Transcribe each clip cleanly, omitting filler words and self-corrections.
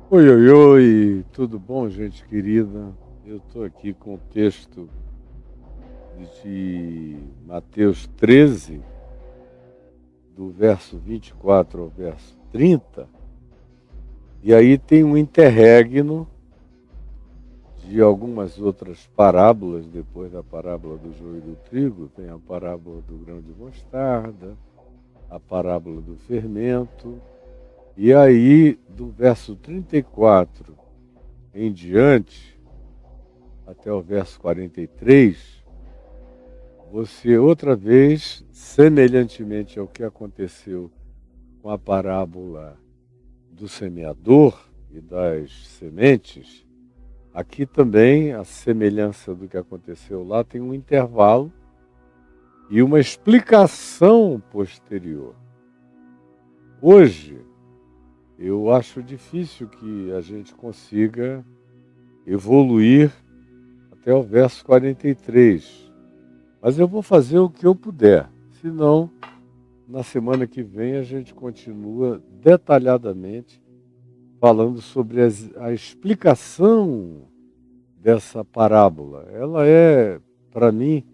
Oi, oi, oi, tudo bom, gente querida? Eu estou aqui com o texto de Mateus 13, do verso 24 ao verso 30, e aí tem um interregno de algumas outras parábolas, depois da parábola do joio e do trigo, tem a parábola do grão de mostarda, a parábola do fermento, e aí do verso 34 em diante, até o verso 43, você outra vez, semelhantemente ao que aconteceu com a parábola do semeador e das sementes, aqui também a semelhança do que aconteceu lá tem um intervalo e uma explicação posterior. Hoje, eu acho difícil que a gente consiga evoluir até o verso 43, mas eu vou fazer o que eu puder, senão na semana que vem a gente continua detalhadamente falando sobre a explicação dessa parábola. Ela é, para mim,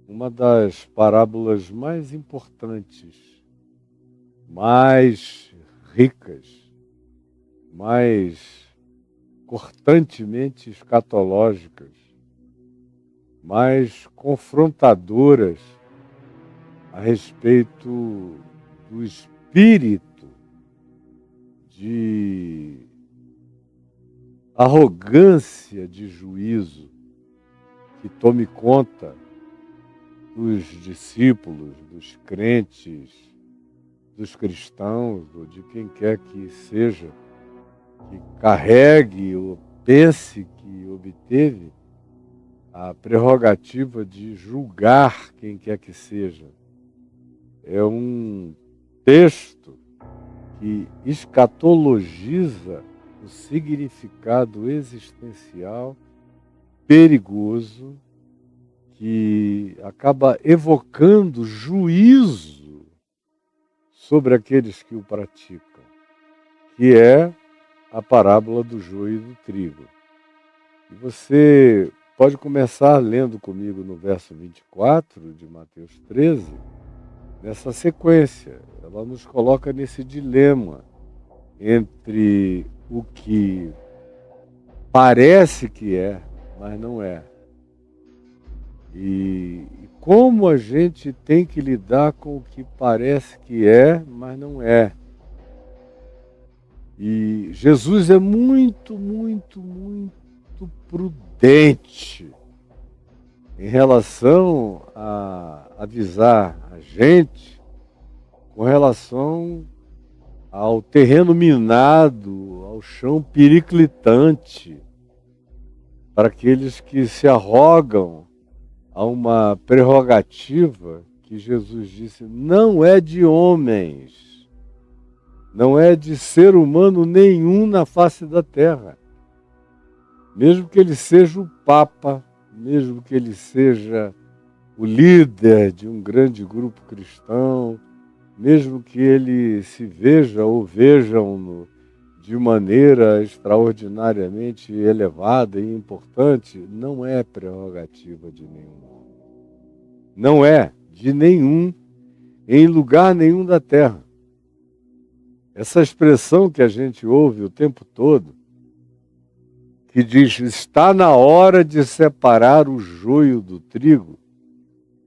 uma das parábolas mais importantes, mais ricas, mais cortantemente escatológicas, mais confrontadoras a respeito do espírito de arrogância de juízo que tome conta dos discípulos, dos crentes, dos cristãos, ou de quem quer que seja, que carregue ou pense que obteve a prerrogativa de julgar quem quer que seja. É um texto que escatologiza o significado existencial perigoso que acaba evocando juízo sobre aqueles que o praticam, que é a parábola do joio e do trigo. E você pode começar lendo comigo no verso 24 de Mateus 13, nessa sequência. Ela nos coloca nesse dilema entre o que parece que é, mas não é. E como a gente tem que lidar com o que parece que é, mas não é. E Jesus é muito, muito, muito prudente em relação a avisar a gente com relação ao terreno minado, ao chão periclitante, para aqueles que se arrogam a uma prerrogativa que Jesus disse não é de homens, não é de ser humano nenhum na face da terra. Mesmo que ele seja o Papa, mesmo que ele seja o líder de um grande grupo cristão, mesmo que ele se veja ou vejam-no de maneira extraordinariamente elevada e importante, não é prerrogativa de nenhum homem. Não é de nenhum, em lugar nenhum da terra. Essa expressão que a gente ouve o tempo todo, que diz, está na hora de separar o joio do trigo,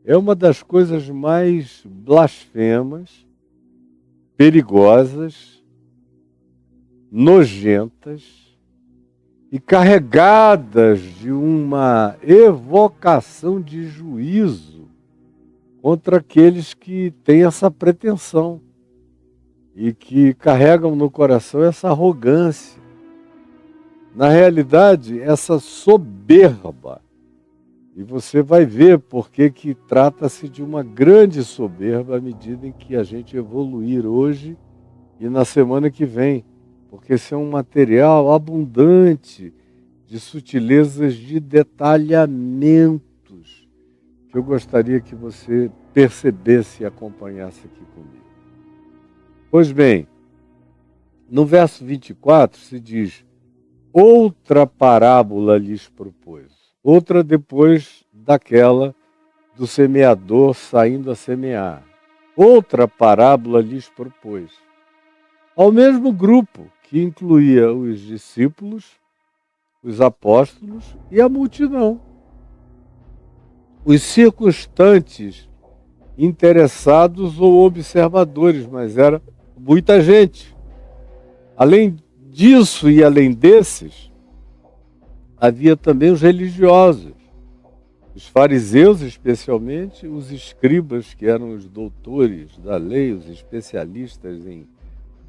é uma das coisas mais blasfemas, perigosas, nojentas e carregadas de uma evocação de juízo contra aqueles que têm essa pretensão e que carregam no coração essa arrogância. Na realidade, essa soberba. E você vai ver porque que trata-se de uma grande soberba à medida em que a gente evoluir hoje e na semana que vem. Porque esse é um material abundante de sutilezas de detalhamentos que eu gostaria que você percebesse e acompanhasse aqui comigo. Pois bem, No verso 24 se diz: outra parábola lhes propôs. Outra depois daquela do semeador saindo a semear. Outra parábola lhes propôs. Ao mesmo grupo, que incluía os discípulos, os apóstolos e a multidão. Os circunstantes interessados ou observadores, mas era muita gente. Além disso e além desses, havia também os religiosos, os fariseus especialmente, os escribas, que eram os doutores da lei, os especialistas em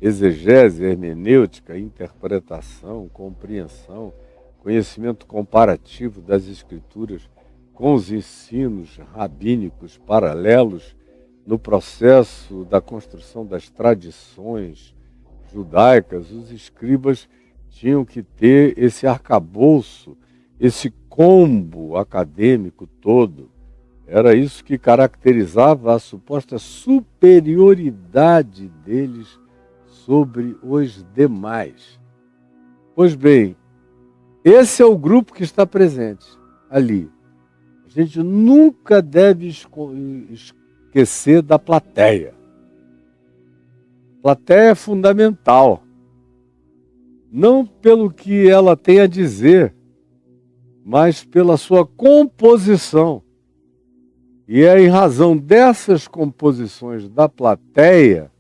exegese, hermenêutica, interpretação, compreensão, conhecimento comparativo das escrituras com os ensinos rabínicos paralelos no processo da construção das tradições judaicas. Os escribas tinham que ter esse arcabouço, esse combo acadêmico todo. Era isso que caracterizava a suposta superioridade deles sobre os demais. Pois bem, esse é o grupo que está presente ali. A gente nunca deve esquecer da plateia. A plateia é fundamental. Não pelo que ela tem a dizer, mas pela sua composição. E é em razão dessas composições da plateia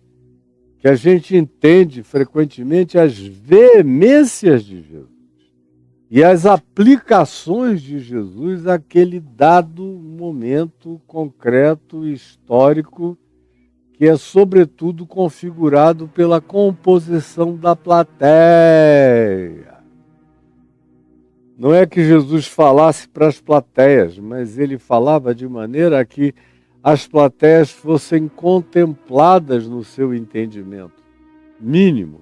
que a gente entende frequentemente as veemências de Jesus e as aplicações de Jesus àquele dado momento concreto, histórico, que é sobretudo configurado pela composição da plateia. Não é que Jesus falasse para as plateias, mas ele falava de maneira que as plateias fossem contempladas no seu entendimento mínimo,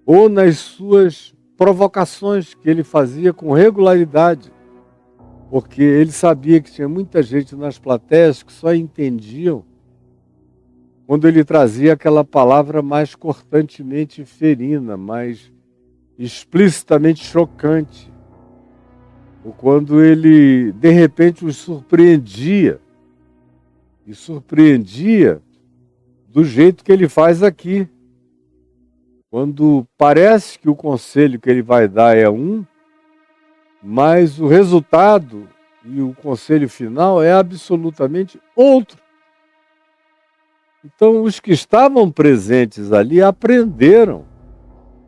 ou nas suas provocações que ele fazia com regularidade, porque ele sabia que tinha muita gente nas plateias que só entendiam quando ele trazia aquela palavra mais cortantemente ferina, mais explicitamente chocante, ou quando ele, de repente, os surpreendia, e surpreendia do jeito que ele faz aqui. Quando parece que o conselho que ele vai dar é um, mas o resultado e o conselho final é absolutamente outro. Então, os que estavam presentes ali aprenderam,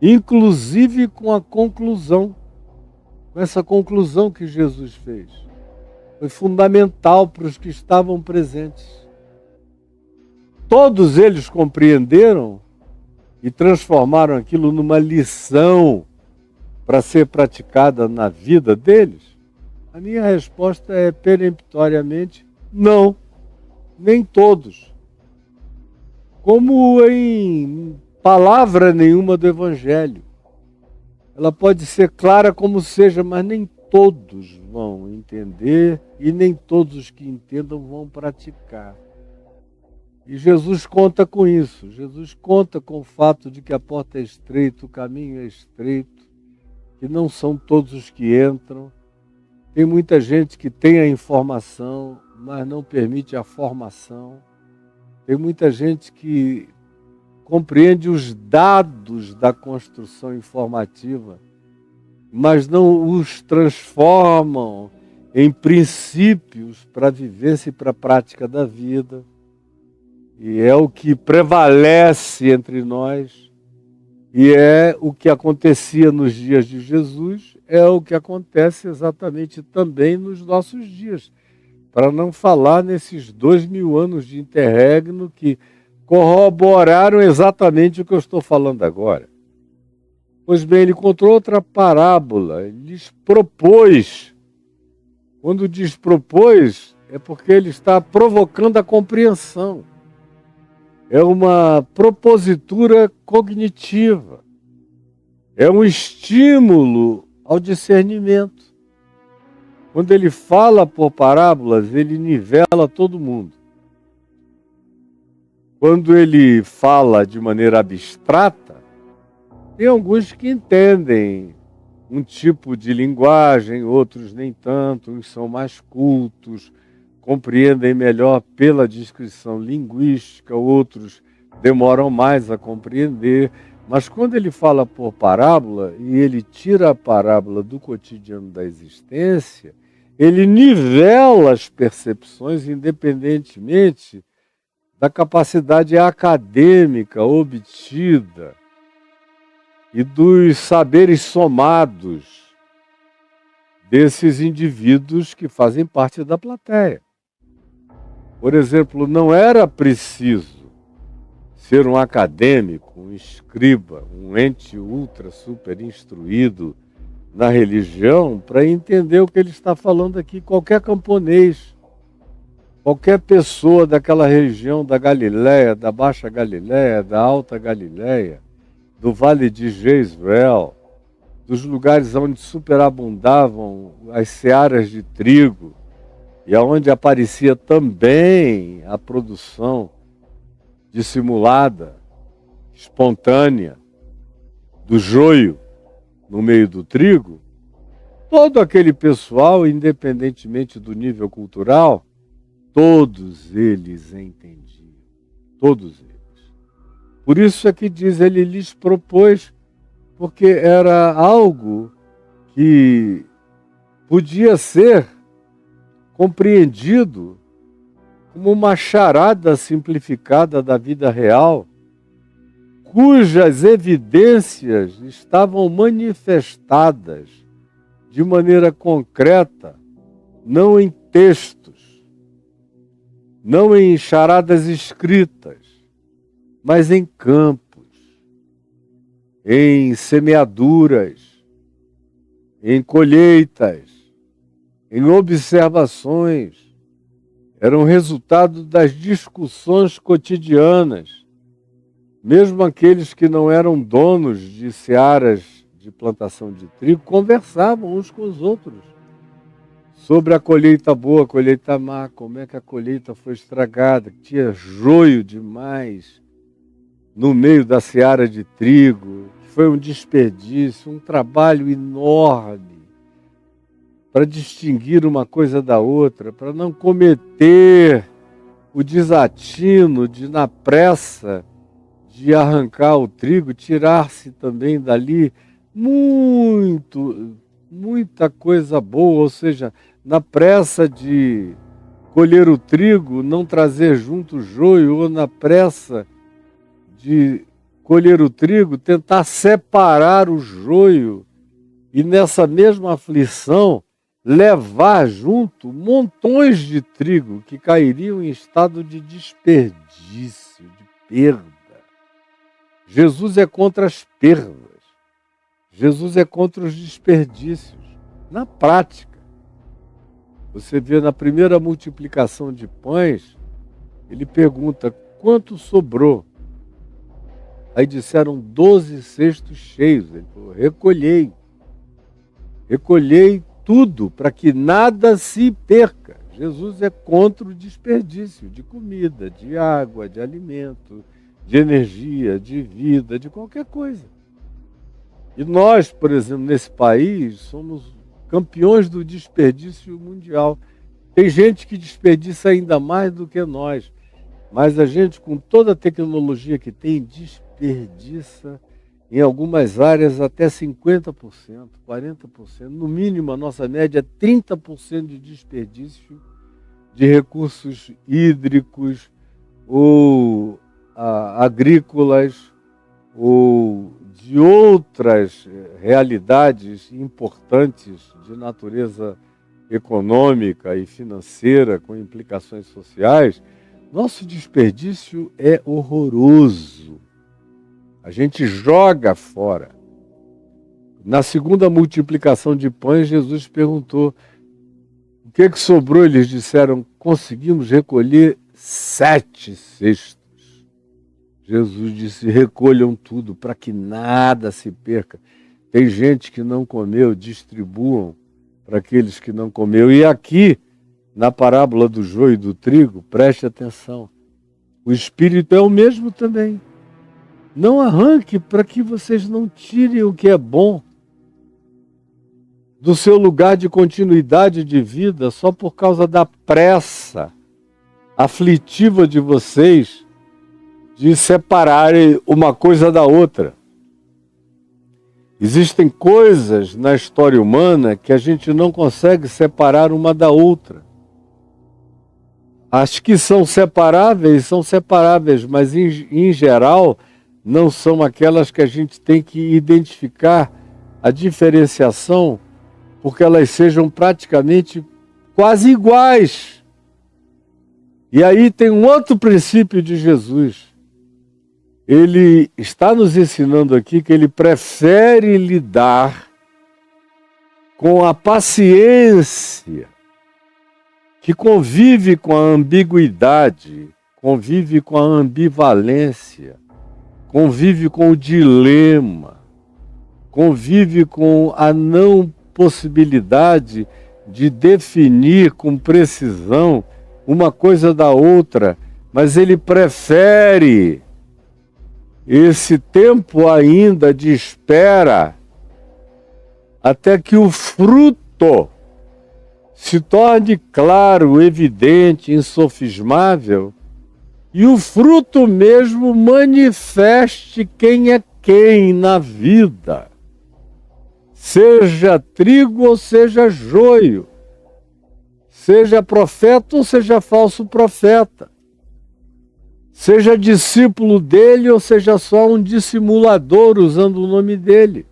inclusive com a conclusão, com essa conclusão que Jesus fez. Foi fundamental para os que estavam presentes. Todos eles compreenderam e transformaram aquilo numa lição para ser praticada na vida deles? A minha resposta é peremptoriamente não, nem todos. Como em palavra nenhuma do Evangelho. Ela pode ser clara como seja, mas nem todos vão entender e nem todos os que entendam vão praticar. E Jesus conta com isso. Jesus conta com o fato de que a porta é estreita, o caminho é estreito, que não são todos os que entram. Tem muita gente que tem a informação, mas não permite a formação. Tem muita gente que compreende os dados da construção informativa, mas não os transformam em princípios para a vivência e para a prática da vida. E é o que prevalece entre nós, e é o que acontecia nos dias de Jesus, é o que acontece exatamente também nos nossos dias. Para não falar nesses 2000 anos de interregno que corroboraram exatamente o que eu estou falando agora. Pois bem, ele contou outra parábola, ele lhes propôs. Quando diz propôs, é porque ele está provocando a compreensão. É uma propositura cognitiva. É um estímulo ao discernimento. Quando ele fala por parábolas, ele nivela todo mundo. Quando ele fala de maneira abstrata, Tem alguns que entendem um tipo de linguagem, outros nem tanto, uns são mais cultos, compreendem melhor pela descrição linguística, outros demoram mais a compreender. Mas quando ele fala por parábola, e ele tira a parábola do cotidiano da existência, ele nivela as percepções independentemente da capacidade acadêmica obtida e dos saberes somados desses indivíduos que fazem parte da plateia. Por exemplo, não era preciso ser um acadêmico, um escriba, um ente ultra super instruído na religião para entender o que ele está falando aqui. Qualquer camponês, qualquer pessoa daquela região da Galileia, da Baixa Galileia, da Alta Galileia, do Vale de Jezreel, dos lugares onde superabundavam as searas de trigo e aonde aparecia também a produção dissimulada, espontânea, do joio no meio do trigo, todo aquele pessoal, independentemente do nível cultural, todos eles entendiam, todos eles. Por isso é que diz, ele lhes propôs, porque era algo que podia ser compreendido como uma charada simplificada da vida real, cujas evidências estavam manifestadas de maneira concreta, não em textos, não em charadas escritas, mas em campos, em semeaduras, em colheitas, em observações. Eram resultado das discussões cotidianas. Mesmo aqueles que não eram donos de searas de plantação de trigo conversavam uns com os outros sobre a colheita boa, a colheita má, como é que a colheita foi estragada, que tinha joio demais no meio da seara de trigo, que foi um desperdício, um trabalho enorme para distinguir uma coisa da outra, para não cometer o desatino de, na pressa de arrancar o trigo, tirar-se também dali muita coisa boa, ou seja, na pressa de colher o trigo, não trazer junto o joio, ou na pressa de colher o trigo, tentar separar o joio e nessa mesma aflição levar junto montões de trigo que cairiam em estado de desperdício, de perda. Jesus é contra as perdas. Jesus é contra os desperdícios. Na prática, você vê na primeira multiplicação de pães, ele pergunta, quanto sobrou? Aí disseram 12 cestos cheios. Ele falou, recolhei tudo para que nada se perca. Jesus é contra o desperdício de comida, de água, de alimento, de energia, de vida, de qualquer coisa. E nós, por exemplo, nesse país, somos campeões do desperdício mundial. Tem gente que desperdiça ainda mais do que nós, mas a gente, com toda a tecnologia que tem, desperdiça em algumas áreas até 50%, 40%. No mínimo, a nossa média é 30% de desperdício de recursos hídricos ou agrícolas ou de outras realidades importantes de natureza econômica e financeira com implicações sociais. Nosso desperdício é horroroso. A gente joga fora. Na segunda multiplicação de pães, Jesus perguntou, o que sobrou? Eles disseram, conseguimos recolher 7 cestos. Jesus disse, recolham tudo para que nada se perca. Tem gente que não comeu, distribuam para aqueles que não comeu. E aqui, na parábola do joio e do trigo, preste atenção. O Espírito é o mesmo também. Não arranque para que vocês não tirem o que é bom do seu lugar de continuidade de vida só por causa da pressa aflitiva de vocês de separarem uma coisa da outra. Existem coisas na história humana que a gente não consegue separar uma da outra. As que são separáveis, mas em geral não são aquelas que a gente tem que identificar a diferenciação, porque elas sejam praticamente quase iguais. E aí tem um outro princípio de Jesus. Ele está nos ensinando aqui que ele prefere lidar com a paciência, que convive com a ambiguidade, convive com a ambivalência, convive com o dilema, convive com a não possibilidade de definir com precisão uma coisa da outra, mas ele prefere esse tempo ainda de espera até que o fruto se torne claro, evidente, insofismável, e o fruto mesmo manifeste quem é quem na vida, seja trigo ou seja joio, seja profeta ou seja falso profeta, seja discípulo dele ou seja só um dissimulador usando o nome dele,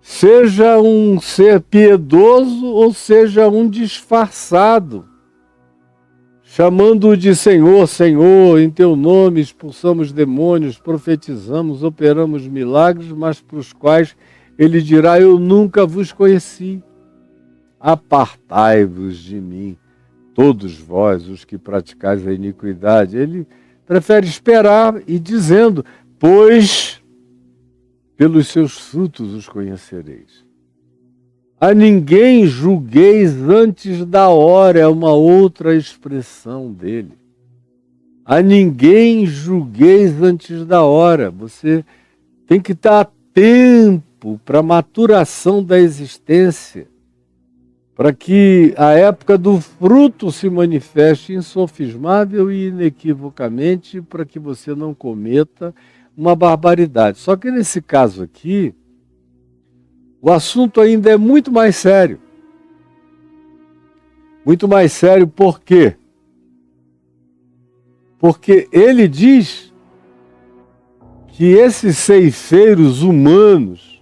seja um ser piedoso ou seja um disfarçado, chamando-o de Senhor, Senhor, em teu nome expulsamos demônios, profetizamos, operamos milagres, mas para os quais ele dirá, eu nunca vos conheci. Apartai-vos de mim, todos vós, os que praticais a iniquidade. Ele prefere esperar e dizendo, pois pelos seus frutos os conhecereis. A ninguém julgueis antes da hora, é uma outra expressão dele. A ninguém julgueis antes da hora. Você tem que estar atento para a maturação da existência, para que a época do fruto se manifeste insofismável e inequivocamente, para que você não cometa uma barbaridade. Só que nesse caso aqui, o assunto ainda é muito mais sério. Muito mais sério por quê? Porque ele diz que esses ceifeiros humanos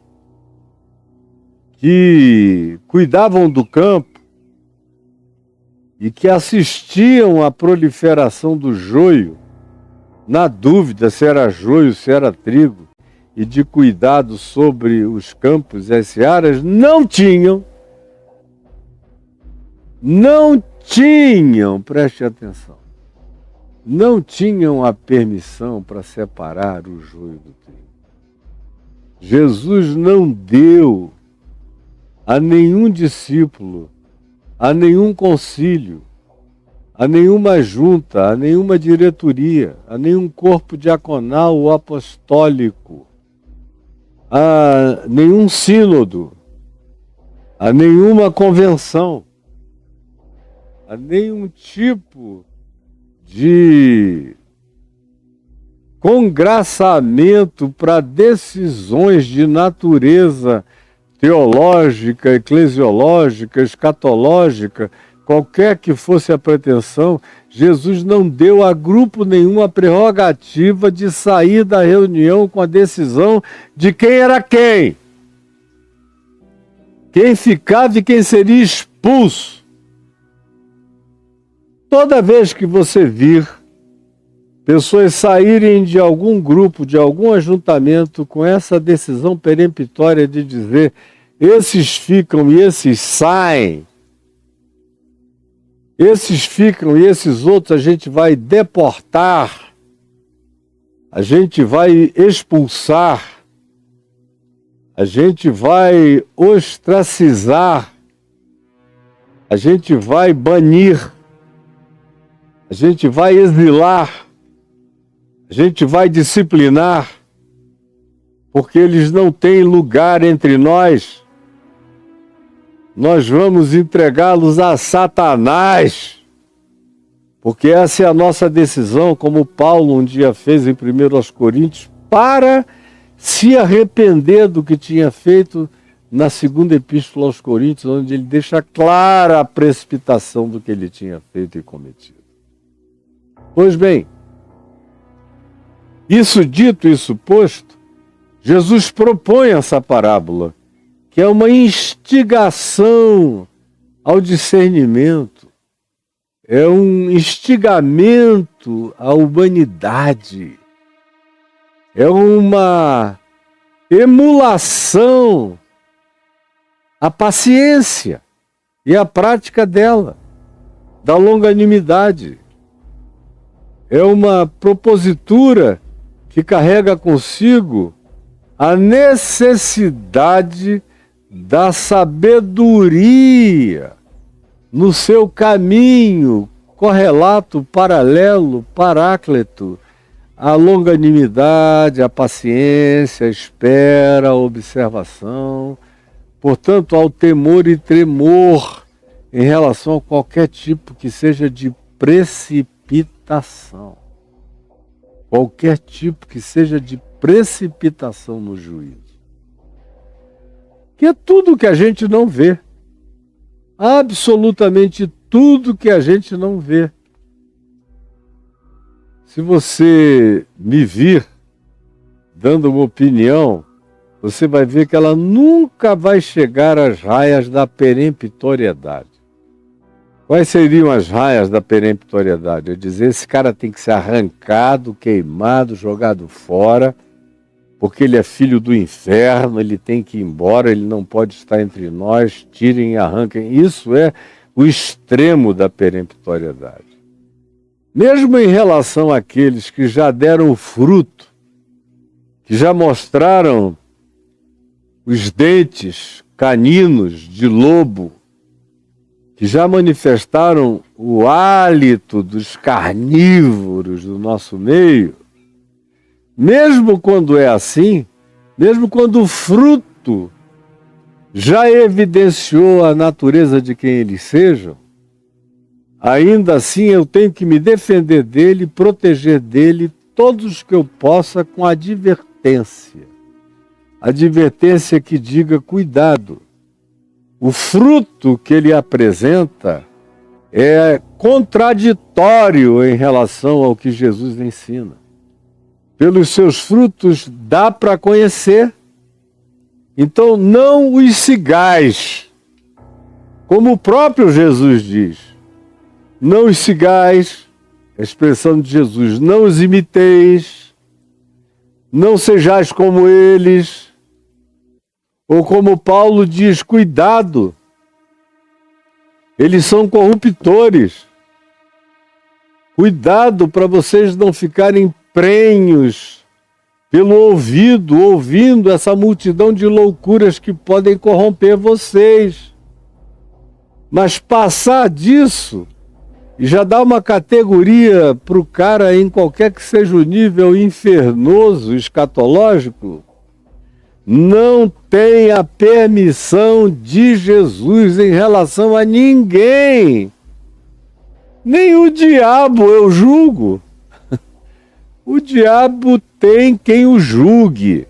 que cuidavam do campo e que assistiam à proliferação do joio, na dúvida se era joio, se era trigo, e de cuidado sobre os campos e as searas, não tinham, preste atenção, não tinham a permissão para separar o joio do trigo. Jesus não deu a nenhum discípulo, a nenhum concílio, a nenhuma junta, a nenhuma diretoria, a nenhum corpo diaconal ou apostólico, a nenhum sínodo, a nenhuma convenção, a nenhum tipo de congraçamento para decisões de natureza teológica, eclesiológica, escatológica, qualquer que fosse a pretensão, Jesus não deu a grupo nenhum a prerrogativa de sair da reunião com a decisão de quem era quem ficava e quem seria expulso. Toda vez que você vir pessoas saírem de algum grupo, de algum ajuntamento com essa decisão peremptória de dizer esses ficam e esses saem, esses ficam e esses outros a gente vai deportar, a gente vai expulsar, a gente vai ostracizar, a gente vai banir, a gente vai exilar, A gente vai disciplinar porque eles não têm lugar entre nós. Nós vamos entregá-los a Satanás, porque essa é a nossa decisão, como Paulo um dia fez em 1 Coríntios, para se arrepender do que tinha feito na segunda epístola aos Coríntios, onde ele deixa clara a precipitação do que ele tinha feito e cometido. Pois bem, isso dito, isso posto, Jesus propõe essa parábola, que é uma instigação ao discernimento, é um instigamento à humanidade, é uma emulação à paciência e à prática dela, da longanimidade. É uma propositura que carrega consigo a necessidade da sabedoria no seu caminho correlato, paralelo, paráclito, a longanimidade, a paciência, a espera, a observação, portanto, ao temor e tremor em relação a qualquer tipo que seja de precipitação. Qualquer tipo que seja de precipitação no juízo. Que é tudo que a gente não vê. Absolutamente tudo que a gente não vê. Se você me vir dando uma opinião, você vai ver que ela nunca vai chegar às raias da peremptoriedade. Quais seriam as raias da peremptoriedade? É dizer, esse cara tem que ser arrancado, queimado, jogado fora, porque ele é filho do inferno, ele tem que ir embora, ele não pode estar entre nós, tirem e arranquem. Isso é o extremo da peremptoriedade. Mesmo em relação àqueles que já deram o fruto, que já mostraram os dentes caninos de lobo, que já manifestaram o hálito dos carnívoros do nosso meio, mesmo quando é assim, mesmo quando o fruto já evidenciou a natureza de quem eles sejam, ainda assim eu tenho que me defender dele, proteger dele todos os que eu possa com advertência. Advertência que diga cuidado. O fruto que ele apresenta é contraditório em relação ao que Jesus ensina. Pelos seus frutos dá para conhecer. Então não os sigais. Como o próprio Jesus diz. Não os sigais, a expressão de Jesus, não os imiteis, não sejais como eles. Ou como Paulo diz, cuidado, eles são corruptores. Cuidado para vocês não ficarem prenhos pelo ouvido, ouvindo essa multidão de loucuras que podem corromper vocês. Mas passar disso, e já dá uma categoria para o cara em qualquer que seja o nível infernoso, escatológico, não tem a permissão de Jesus em relação a ninguém. Nem o diabo eu julgo. O diabo tem quem o julgue.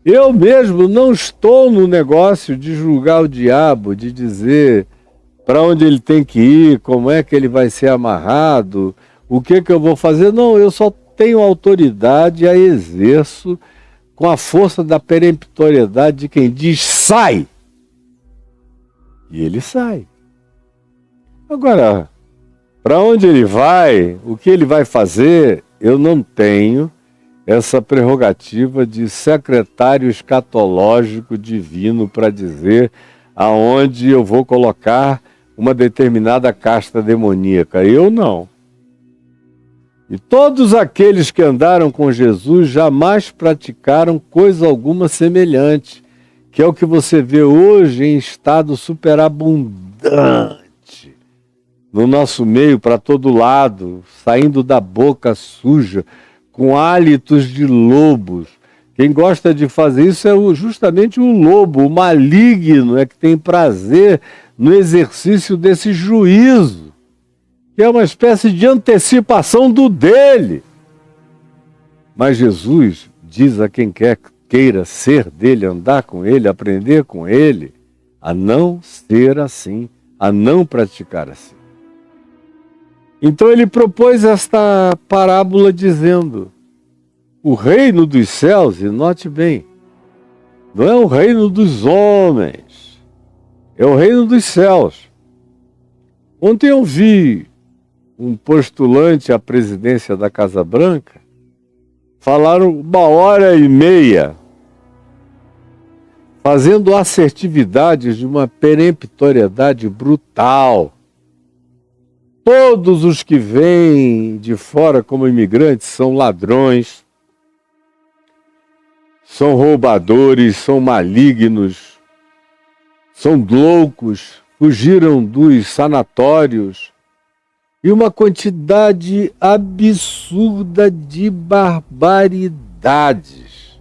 Eu mesmo não estou no negócio de julgar o diabo, de dizer para onde ele tem que ir, como é que ele vai ser amarrado, o que eu vou fazer. Não, eu só tenho autoridade e a exerço com a força da peremptoriedade de quem diz sai. E ele sai. Agora, para onde ele vai, o que ele vai fazer, eu não tenho essa prerrogativa de secretário escatológico divino para dizer aonde eu vou colocar uma determinada casta demoníaca. Eu não. E todos aqueles que andaram com Jesus jamais praticaram coisa alguma semelhante, que é o que você vê hoje em estado superabundante no nosso meio, para todo lado, saindo da boca suja, com hálitos de lobos. Quem gosta de fazer isso é justamente o lobo, o maligno, é que tem prazer no exercício desse juízo, que é uma espécie de antecipação do dele. Mas Jesus diz a quem queira ser dele, andar com ele, aprender com ele, a não ser assim, a não praticar assim. Então ele propôs esta parábola dizendo: o reino dos céus, e note bem, não é o reino dos homens, é o reino dos céus. Ontem eu vi um postulante à presidência da Casa Branca falar 1h30, fazendo assertividades de uma peremptoriedade brutal. Todos os que vêm de fora como imigrantes são ladrões, são roubadores, são malignos, são loucos, fugiram dos sanatórios, e uma quantidade absurda de barbaridades.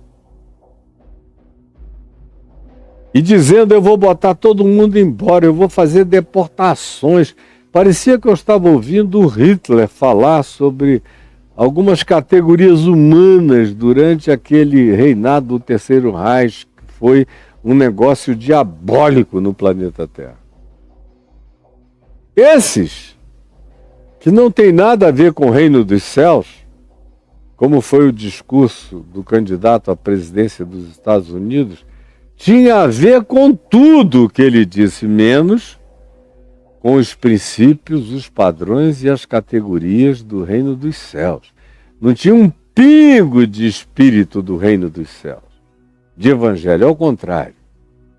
E dizendo: eu vou botar todo mundo embora, eu vou fazer deportações. Parecia que eu estava ouvindo o Hitler falar sobre algumas categorias humanas durante aquele reinado do Terceiro Reich, que foi um negócio diabólico no planeta Terra. Esses, que não tem nada a ver com o reino dos céus, como foi o discurso do candidato à presidência dos Estados Unidos, tinha a ver com tudo que ele disse, menos com os princípios, os padrões e as categorias do reino dos céus. Não tinha um pingo de espírito do reino dos céus, de evangelho, ao contrário.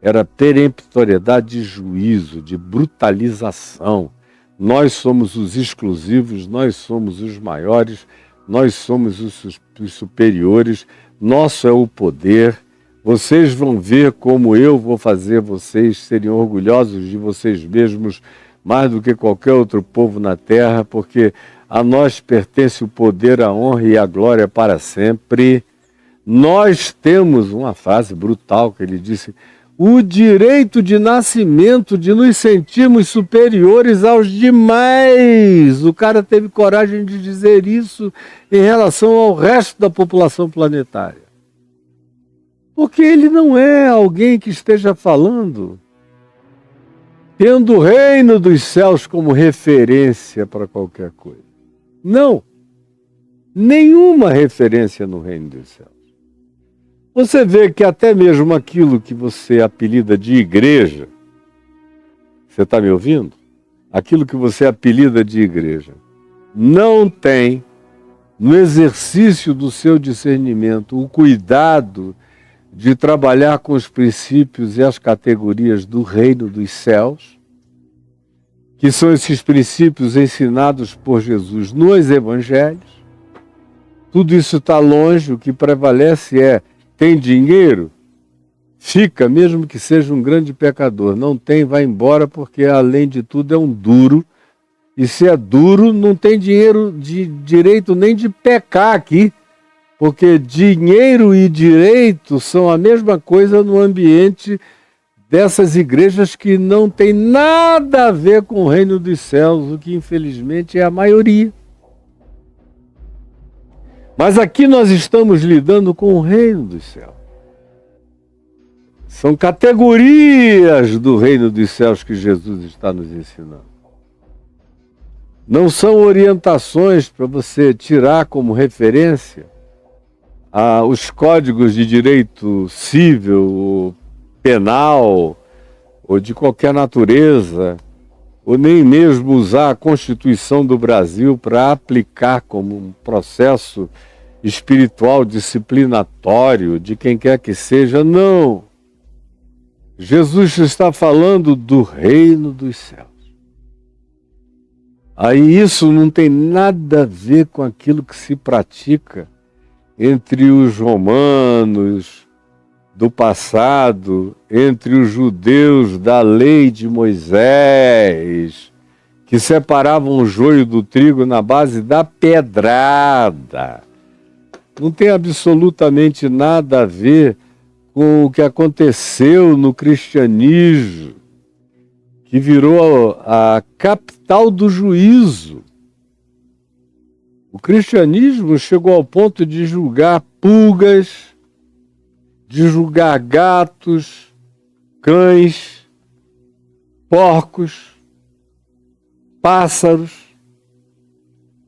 Era peremptoriedade de juízo, de brutalização. Nós somos os exclusivos, nós somos os maiores, nós somos os superiores, nosso é o poder. Vocês vão ver como eu vou fazer vocês serem orgulhosos de vocês mesmos mais do que qualquer outro povo na terra, porque a nós pertence o poder, a honra e a glória para sempre. Nós temos uma frase brutal que ele disse: o direito de nascimento de nos sentirmos superiores aos demais. O cara teve coragem de dizer isso em relação ao resto da população planetária. Porque ele não é alguém que esteja falando tendo o reino dos céus como referência para qualquer coisa. Não. Nenhuma referência no reino dos céus. Você vê que até mesmo aquilo que você apelida de igreja, você está me ouvindo? Aquilo que você apelida de igreja, não tem, no exercício do seu discernimento, o cuidado de trabalhar com os princípios e as categorias do reino dos céus, que são esses princípios ensinados por Jesus nos evangelhos. Tudo isso está longe, o que prevalece é: tem dinheiro? Fica, mesmo que seja um grande pecador. Não tem, vai embora, porque além de tudo é um duro. E se é duro, não tem direito nem de pecar aqui. Porque dinheiro e direito são a mesma coisa no ambiente dessas igrejas que não tem nada a ver com o reino dos céus, o que infelizmente é a maioria. Mas aqui nós estamos lidando com o reino dos céus. São categorias do reino dos céus que Jesus está nos ensinando. Não são orientações para você tirar como referência os códigos de direito civil, penal, ou de qualquer natureza, ou nem mesmo usar a Constituição do Brasil para aplicar como um processo espiritual disciplinatório de quem quer que seja. Não. Jesus está falando do reino dos céus. Aí isso não tem nada a ver com aquilo que se pratica entre os romanos do passado, entre os judeus da lei de Moisés, que separavam o joio do trigo na base da pedrada. não tem absolutamente nada a ver com o que aconteceu no cristianismo, que virou a capital do juízo. O cristianismo chegou ao ponto de julgar pulgas, de julgar gatos, cães, porcos, pássaros.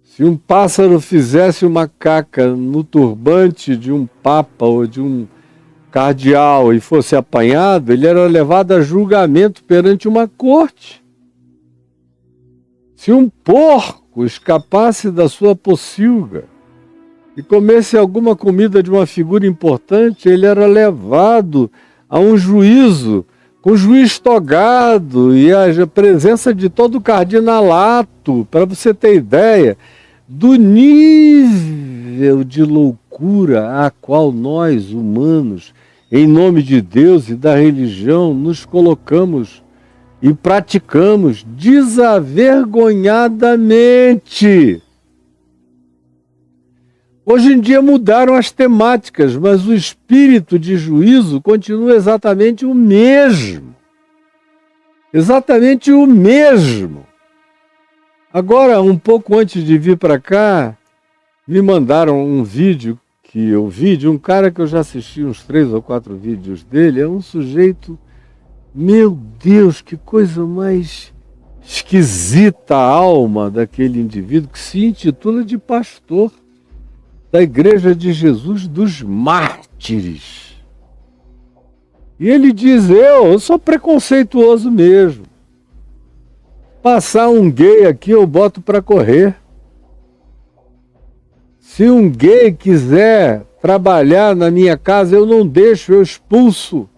Se um pássaro fizesse uma caca no turbante de um papa ou de um cardeal e fosse apanhado, ele era levado a julgamento perante uma corte. Se um porco escapasse da sua pocilga e comesse alguma comida de uma figura importante, ele era levado a um juízo, com o juiz togado e a presença de todo o cardinalato, para você ter ideia do nível de loucura a qual nós, humanos, em nome de Deus e da religião, nos colocamos e praticamos desavergonhadamente. Hoje em dia mudaram as temáticas, mas o espírito de juízo continua exatamente o mesmo. Exatamente o mesmo. Agora, um pouco antes de vir para cá, me mandaram um vídeo que eu vi de um cara que eu já assisti uns 3 ou 4 vídeos dele. É um sujeito, meu Deus, que coisa mais esquisita a alma daquele indivíduo, que se intitula de pastor da Igreja de Jesus dos Mártires. E ele diz, eu sou preconceituoso mesmo. Passar um gay aqui eu boto para correr. Se um gay quiser trabalhar na minha casa, eu não deixo, eu expulso.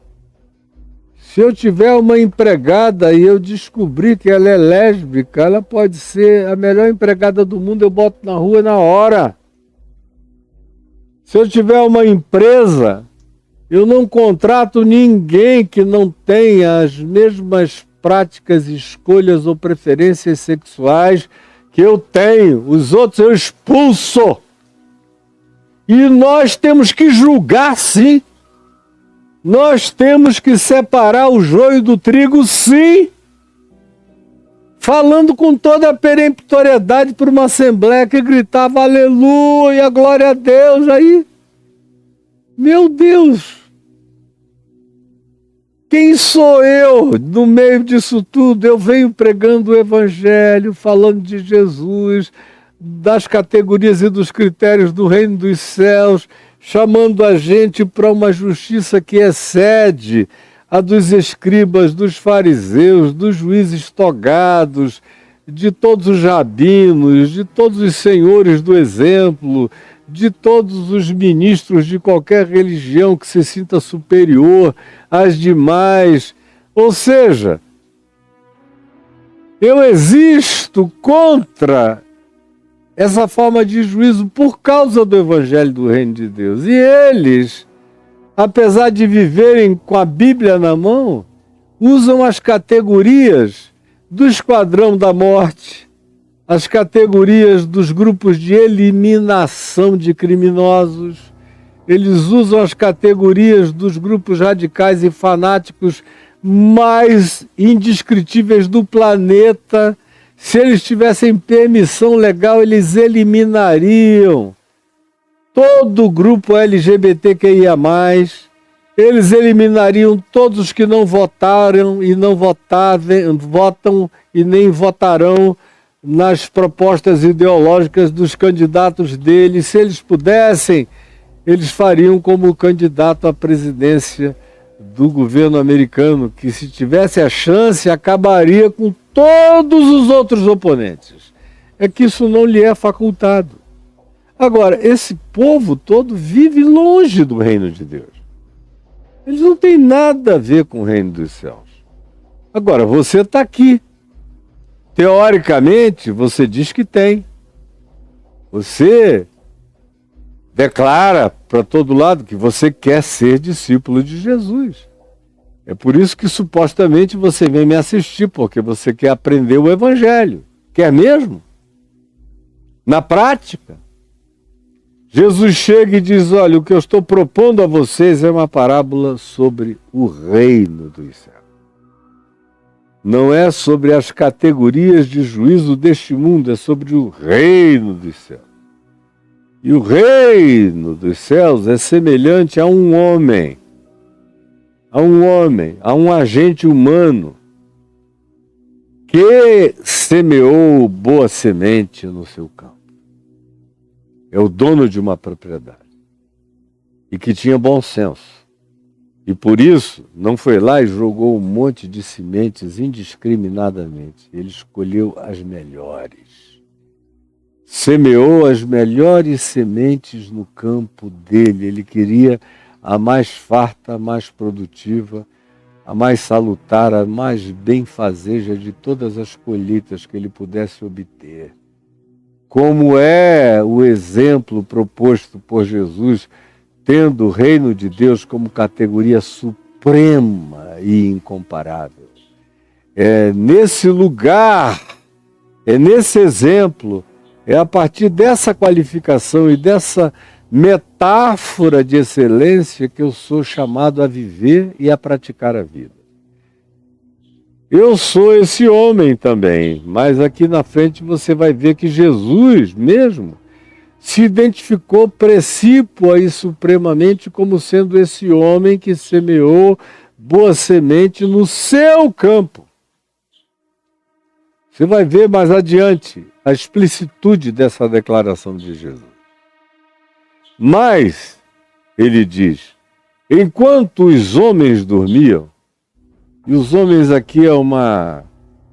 Se eu tiver uma empregada e eu descobrir que ela é lésbica, ela pode ser a melhor empregada do mundo, eu boto na rua na hora. Se eu tiver uma empresa, eu não contrato ninguém que não tenha as mesmas práticas, escolhas ou preferências sexuais que eu tenho. Os outros eu expulso. E nós temos que julgar, sim. Nós temos que separar o joio do trigo, sim. Falando com toda a peremptoriedade para uma assembleia que gritava aleluia, glória a Deus. Aí, meu Deus, quem sou eu no meio disso tudo? Eu venho pregando o evangelho, falando de Jesus, das categorias e dos critérios do reino dos céus, chamando a gente para uma justiça que excede a dos escribas, dos fariseus, dos juízes togados, de todos os rabinos, de todos os senhores do exemplo, de todos os ministros de qualquer religião que se sinta superior às demais. Ou seja, eu existo contra essa forma de juízo por causa do Evangelho do Reino de Deus. E eles, apesar de viverem com a Bíblia na mão, usam as categorias do Esquadrão da Morte, as categorias dos grupos de eliminação de criminosos, eles usam as categorias dos grupos radicais e fanáticos mais indescritíveis do planeta. Se eles tivessem permissão legal, eles eliminariam todo o grupo LGBTQIA+, eles eliminariam todos os que não votaram e não votam e nem votarão nas propostas ideológicas dos candidatos deles. Se eles pudessem, eles fariam como o candidato à presidência do governo americano, que se tivesse a chance, acabaria com todos os outros oponentes. É que isso não lhe é facultado. Agora, esse povo todo vive longe do reino de Deus. Eles não têm nada a ver com o reino dos céus. Agora, você está aqui. Teoricamente, você diz que tem. Você declara para todo lado que você quer ser discípulo de Jesus. É por isso que supostamente você vem me assistir, porque você quer aprender o Evangelho. Quer mesmo? Na prática? Jesus chega e diz: olha, o que eu estou propondo a vocês é uma parábola sobre o reino dos céus. Não é sobre as categorias de juízo deste mundo, é sobre o reino dos céus. E o reino dos céus é semelhante a um homem, a um agente humano que semeou boa semente no seu campo. É o dono de uma propriedade e que tinha bom senso. E por isso não foi lá e jogou um monte de sementes indiscriminadamente. Ele escolheu as melhores. Semeou as melhores sementes no campo dele. Ele queria a mais farta, a mais produtiva, a mais salutar, a mais benfazeja de todas as colheitas que ele pudesse obter. Como é o exemplo proposto por Jesus, tendo o reino de Deus como categoria suprema e incomparável. É nesse lugar, é nesse exemplo, é a partir dessa qualificação e dessa metáfora de excelência que eu sou chamado a viver e a praticar a vida. Eu sou esse homem também, mas aqui na frente você vai ver que Jesus mesmo se identificou precípua e supremamente como sendo esse homem que semeou boa semente no seu campo. Você vai ver mais adiante a explicitude dessa declaração de Jesus. Mas, ele diz, enquanto os homens dormiam, e os homens aqui é uma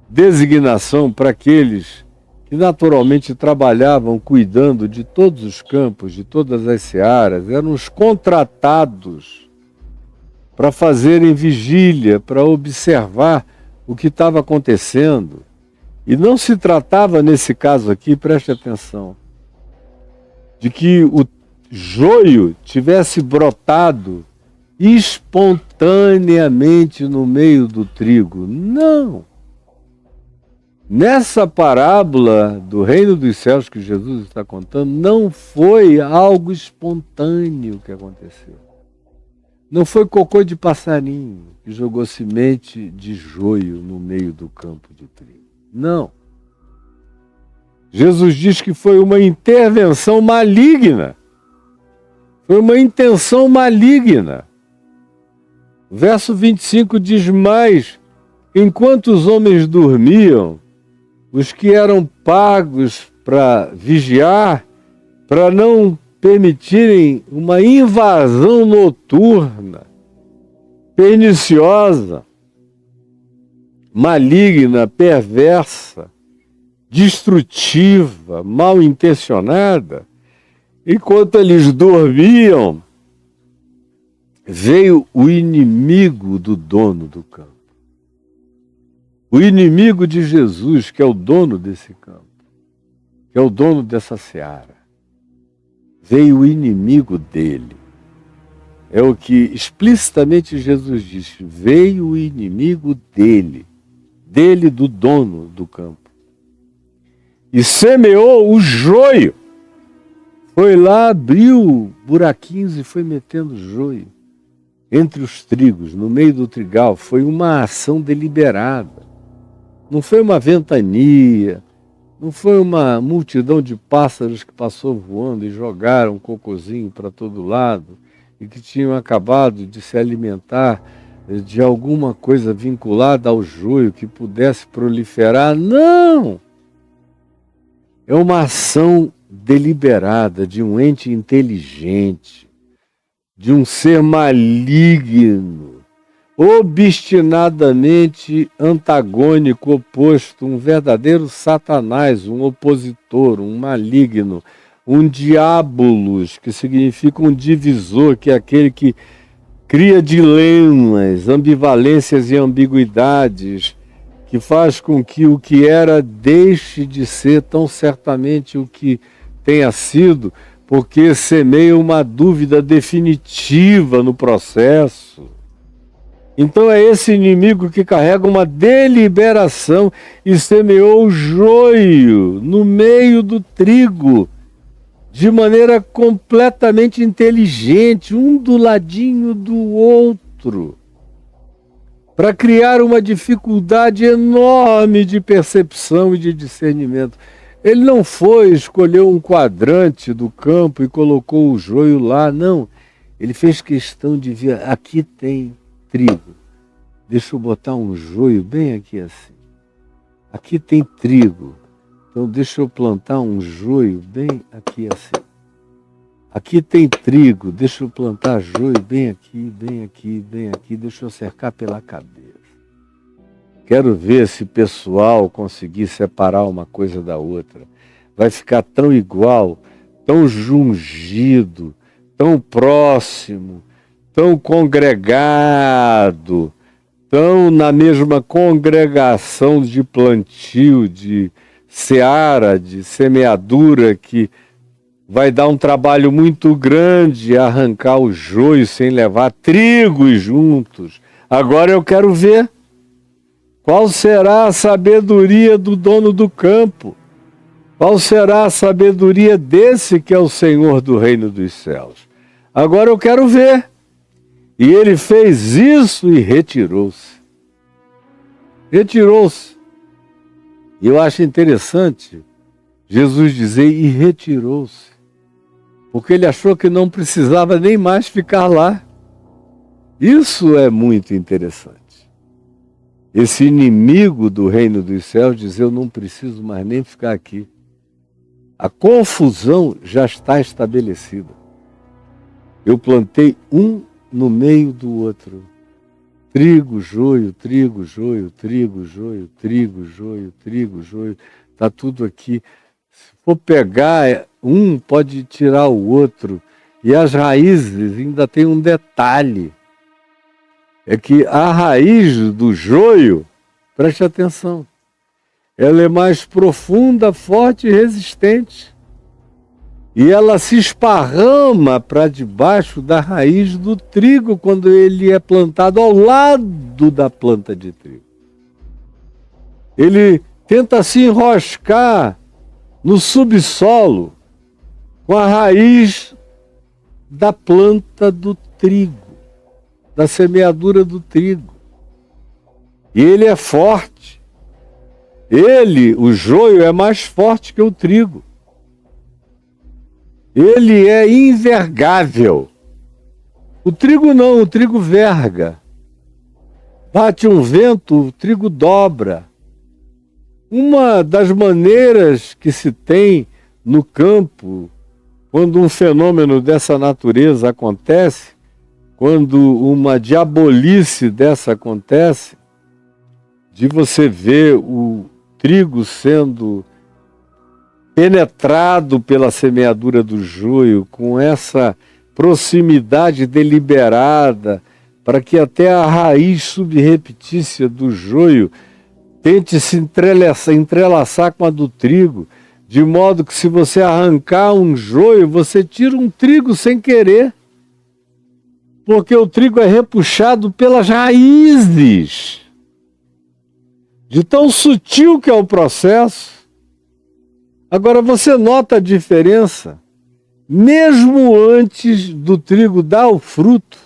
designação para aqueles que naturalmente trabalhavam cuidando de todos os campos, de todas as searas, eram os contratados para fazerem vigília, para observar o que estava acontecendo. E não se tratava, nesse caso aqui, preste atenção, de que o joio tivesse brotado espontaneamente no meio do trigo. Não! Nessa parábola do reino dos céus que Jesus está contando, não foi algo espontâneo que aconteceu. Não foi cocô de passarinho que jogou semente de joio no meio do campo de trigo. Não. Jesus diz que foi uma intervenção maligna. Foi uma intenção maligna. Verso 25 diz mais: enquanto os homens dormiam, os que eram pagos para vigiar, para não permitirem uma invasão noturna, perniciosa, maligna, perversa, destrutiva, mal intencionada, enquanto eles dormiam, veio o inimigo do dono do campo. O inimigo de Jesus, que é o dono desse campo, que é o dono dessa seara. Veio o inimigo dele. É o que explicitamente Jesus diz. Veio o inimigo dele, do dono do campo. E semeou o joio. Foi lá, abriu buraquinhos e foi metendo joio entre os trigos, no meio do trigal. Foi uma ação deliberada. Não foi uma ventania, não foi uma multidão de pássaros que passou voando e jogaram um cocôzinho para todo lado e que tinham acabado de se alimentar de alguma coisa vinculada ao joio que pudesse proliferar. Não! É uma ação deliberada de um ente inteligente, de um ser maligno, obstinadamente antagônico, oposto, um verdadeiro Satanás, um opositor, um maligno, um diabolos, que significa um divisor, que é aquele que cria dilemas, ambivalências e ambiguidades, que faz com que o que era deixe de ser tão certamente o que tenha sido, porque semeia uma dúvida definitiva no processo. Então é esse inimigo que carrega uma deliberação e semeou o joio no meio do trigo, de maneira completamente inteligente, um do ladinho do outro, para criar uma dificuldade enorme de percepção e de discernimento. Ele não foi, escolheu um quadrante do campo e colocou o joio lá, não. Ele fez questão de ver, aqui tem trigo. Deixa eu botar um joio bem aqui assim. Aqui tem trigo. Então deixa eu plantar um joio bem aqui assim. Aqui tem trigo, deixa eu plantar joio bem aqui, bem aqui, bem aqui. Deixa eu cercar pela cabeça. Quero ver se o pessoal conseguir separar uma coisa da outra. Vai ficar tão igual, tão jungido, tão próximo, tão congregado, tão na mesma congregação de plantio, de seara, de semeadura, que vai dar um trabalho muito grande arrancar o joio sem levar trigos juntos. Agora eu quero ver qual será a sabedoria do dono do campo. Qual será a sabedoria desse que é o Senhor do reino dos céus? Agora eu quero ver. E ele fez isso e retirou-se. Retirou-se. E eu acho interessante Jesus dizer, e retirou-se. Porque ele achou que não precisava nem mais ficar lá. Isso é muito interessante. Esse inimigo do reino dos céus diz, eu não preciso mais nem ficar aqui. A confusão já está estabelecida. Eu plantei um no meio do outro. Trigo, joio, trigo, joio, trigo, joio, trigo, joio, trigo, joio. Está tudo aqui. Se for pegar um, pode tirar o outro. E as raízes ainda tem um detalhe. É que a raiz do joio, preste atenção, ela é mais profunda, forte e resistente. E ela se esparrama para debaixo da raiz do trigo quando ele é plantado ao lado da planta de trigo. Ele tenta se enroscar no subsolo com a raiz da planta do trigo, da semeadura do trigo. E ele é forte. Ele, o joio, é mais forte que o trigo. Ele é invergável. O trigo não, o trigo verga. Bate um vento, o trigo dobra. Uma das maneiras que se tem no campo, quando um fenômeno dessa natureza acontece, quando uma diabolice dessa acontece, de você ver o trigo sendo penetrado pela semeadura do joio, com essa proximidade deliberada, para que até a raiz subreptícia do joio tente se entrelaçar com a do trigo, de modo que se você arrancar um joio, você tira um trigo sem querer, porque o trigo é repuxado pelas raízes. De tão sutil que é o processo. Agora você nota a diferença, mesmo antes do trigo dar o fruto,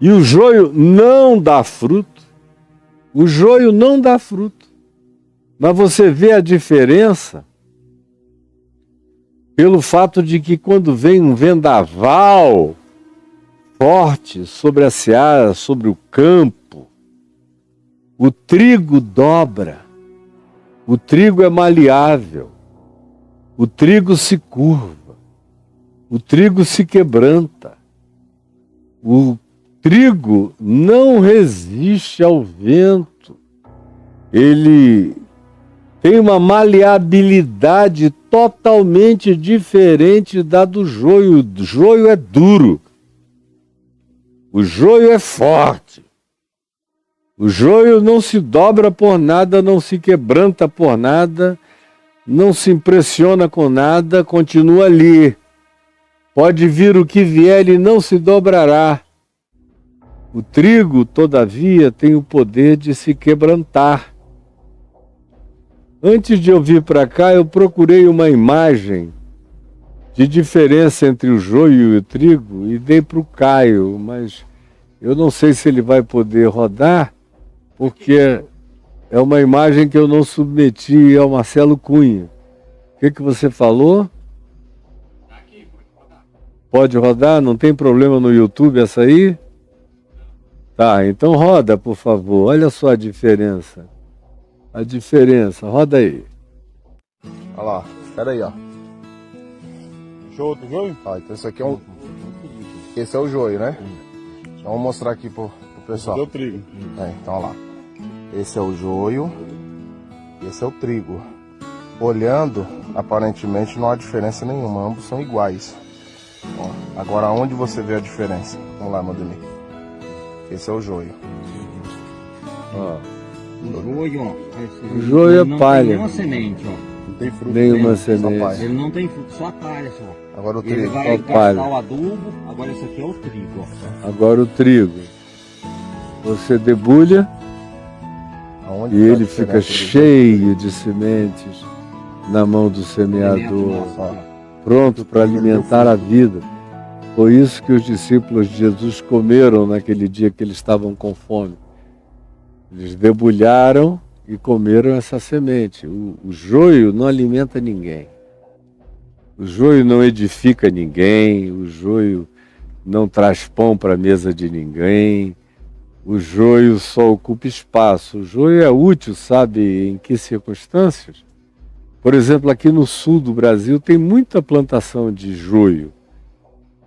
e o joio não dá fruto. O joio não dá fruto. Mas você vê a diferença pelo fato de que quando vem um vendaval forte sobre a seara, sobre o campo, o trigo dobra. O trigo é maleável, o trigo se curva, o trigo se quebranta, o trigo não resiste ao vento, ele tem uma maleabilidade totalmente diferente da do joio. O joio é duro, o joio é forte. O joio não se dobra por nada, não se quebranta por nada, não se impressiona com nada, continua ali. Pode vir o que vier, ele não se dobrará. O trigo, todavia, tem o poder de se quebrantar. Antes de eu vir para cá, eu procurei uma imagem de diferença entre o joio e o trigo e dei para o Caio, mas eu não sei se ele vai poder rodar, porque é uma imagem que eu não submeti ao Marcelo Cunha. O que você falou? Pode rodar? Não tem problema no YouTube essa aí? Tá, então roda, por favor. Olha só a diferença. A diferença, roda aí. Olha lá, espera aí, ó. Show do joio? Ó, então esse aqui é um... Esse é o joio, né? Então vamos mostrar aqui pro pessoal. Esse é o trigo. Então olha lá. Esse é o joio. Esse é o trigo. Olhando, aparentemente não há diferença nenhuma. Ambos são iguais. Ó, agora onde você vê a diferença? Vamos lá, Mademir. Esse é o joio. Ó. O joio, ó. O joio é palha. Não tem nenhuma semente, ó. Não tem fruto Nenhuma nenhum, semente. só palha. Ele não tem fruto, só palha só. Agora o Ele trigo. vai Só palha. gastar o adubo, agora esse aqui é o trigo, ó. Agora o trigo. Você debulha Aonde e tá a ele fica diferença do cheio de sementes na mão do semeador, pronto para alimentar a vida. Foi isso que os discípulos de Jesus comeram naquele dia que eles estavam com fome. Eles debulharam e comeram essa semente. O joio não alimenta ninguém. O joio não edifica ninguém. O joio não traz pão para a mesa de ninguém. O joio só ocupa espaço. O joio é útil, sabe em que circunstâncias? Por exemplo, aqui no sul do Brasil tem muita plantação de joio,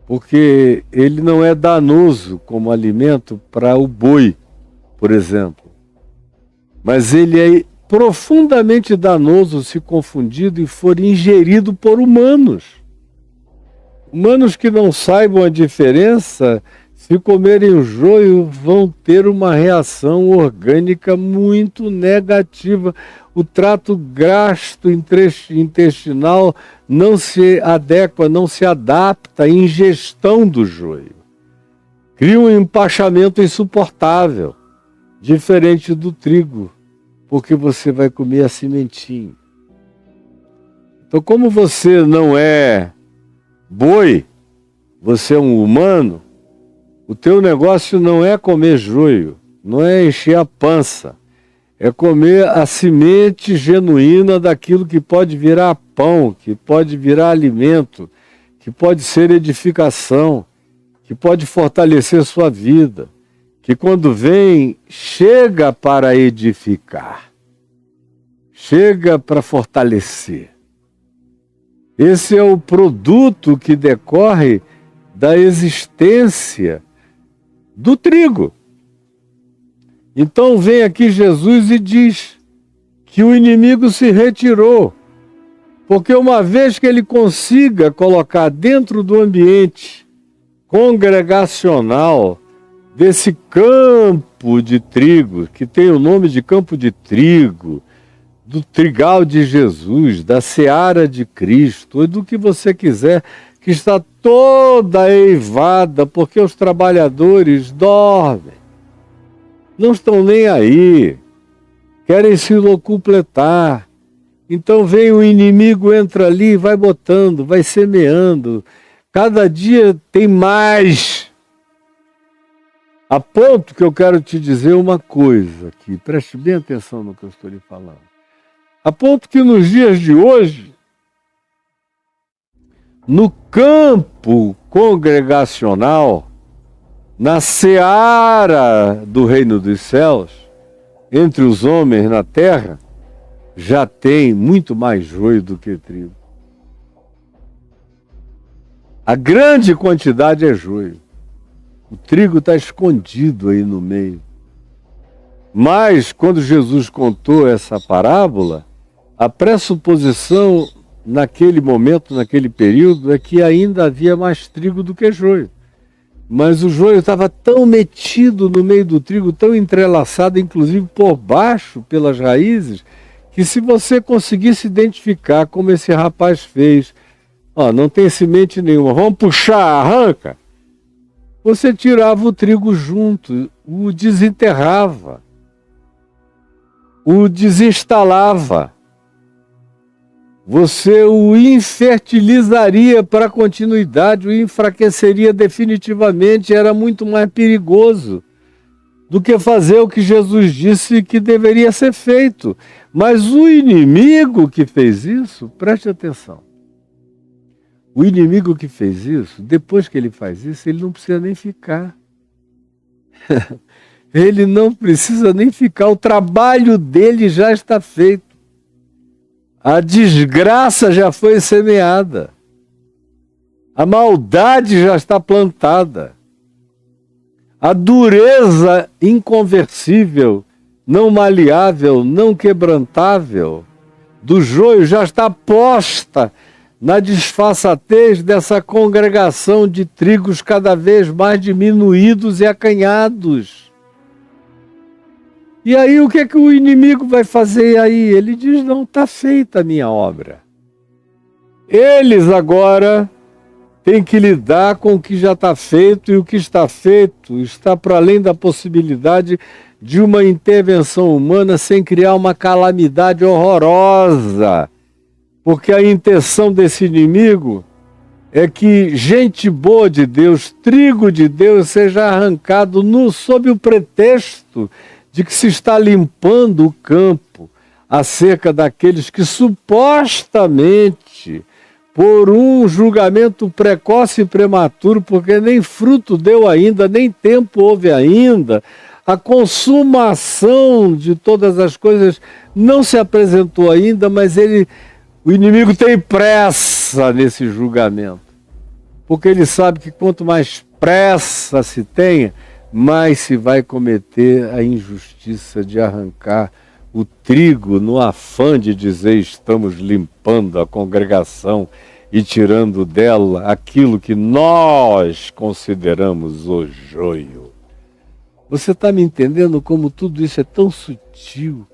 porque ele não é danoso como alimento para o boi, por exemplo. Mas ele é profundamente danoso se confundido e for ingerido por humanos. Humanos que não saibam a diferença, se comerem o joio, vão ter uma reação orgânica muito negativa. O trato gastrointestinal não se adequa, não se adapta à ingestão do joio. Cria um empachamento insuportável, diferente do trigo, porque você vai comer a sementinha. Então, como você não é boi, você é um humano, o teu negócio não é comer joio, não é encher a pança, é comer a semente genuína daquilo que pode virar pão, que pode virar alimento, que pode ser edificação, que pode fortalecer sua vida, que quando vem, chega para edificar, chega para fortalecer. Esse é o produto que decorre da existência do trigo. Então vem aqui Jesus e diz que o inimigo se retirou, porque uma vez que ele consiga colocar dentro do ambiente congregacional desse campo de trigo, que tem o nome de campo de trigo, do trigal de Jesus, da seara de Cristo, ou do que você quiser, que está toda eivada, porque os trabalhadores dormem, não estão nem aí, querem se locupletar. Então vem o inimigo, entra ali, vai botando, vai semeando, cada dia tem mais. A ponto que eu quero te dizer uma coisa aqui, preste bem atenção no que eu estou lhe falando. A ponto que nos dias de hoje, no campo congregacional, na seara do reino dos céus, entre os homens na terra, já tem muito mais joio do que trigo. A grande quantidade é joio. O trigo está escondido aí no meio. Mas, quando Jesus contou essa parábola, a pressuposição naquele momento, naquele período, é que ainda havia mais trigo do que joio. Mas o joio estava tão metido no meio do trigo, tão entrelaçado, inclusive por baixo, pelas raízes, que se você conseguisse identificar como esse rapaz fez, ó, não tem semente nenhuma, vamos puxar, arranca, você tirava o trigo junto, o desenterrava, o desinstalava. você o infertilizaria para a continuidade, o enfraqueceria definitivamente, era muito mais perigoso do que fazer o que Jesus disse que deveria ser feito. Mas o inimigo que fez isso, preste atenção, o inimigo que fez isso, depois que ele faz isso, ele não precisa nem ficar. Ele não precisa nem ficar, o trabalho dele já está feito. A desgraça já foi semeada. A maldade já está plantada. A dureza inconversível, não maleável, não quebrantável do joio já está posta na disfarçatez dessa congregação de trigos cada vez mais diminuídos e acanhados. E aí o que é que o inimigo vai fazer aí? Ele diz, não, está feita a minha obra. Eles agora têm que lidar com o que já está feito, e o que está feito está para além da possibilidade de uma intervenção humana sem criar uma calamidade horrorosa. Porque a intenção desse inimigo é que gente boa de Deus, trigo de Deus, seja arrancado sob o pretexto de que se está limpando o campo acerca daqueles que supostamente, por um julgamento precoce e prematuro, porque nem fruto deu ainda, nem tempo houve ainda, a consumação de todas as coisas não se apresentou ainda, mas o inimigo tem pressa nesse julgamento, porque ele sabe que quanto mais pressa se tenha, mais se vai cometer a injustiça de arrancar o trigo no afã de dizer estamos limpando a congregação e tirando dela aquilo que nós consideramos o joio. Você está me entendendo como tudo isso é tão sutil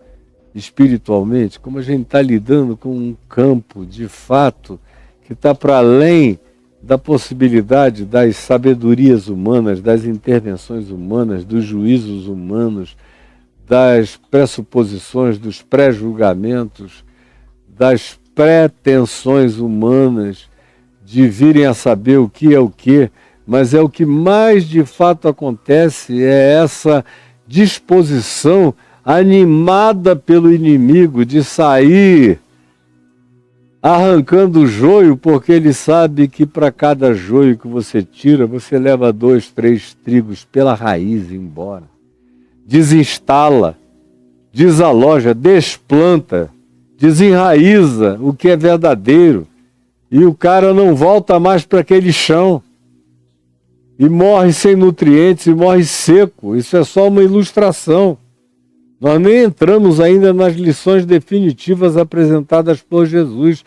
espiritualmente, como a gente está lidando com um campo de fato que está para além da possibilidade das sabedorias humanas, das intervenções humanas, dos juízos humanos, das pressuposições, dos pré-julgamentos, das pretensões humanas de virem a saber o que é o que, mas é o que mais de fato acontece, é essa disposição animada pelo inimigo de sair arrancando o joio, porque ele sabe que para cada joio que você tira, você leva 2, 3 trigos pela raiz embora. Desinstala, desaloja, desplanta, desenraiza o que é verdadeiro. E o cara não volta mais para aquele chão. E morre sem nutrientes, e morre seco. Isso é só uma ilustração. Nós nem entramos ainda nas lições definitivas apresentadas por Jesus.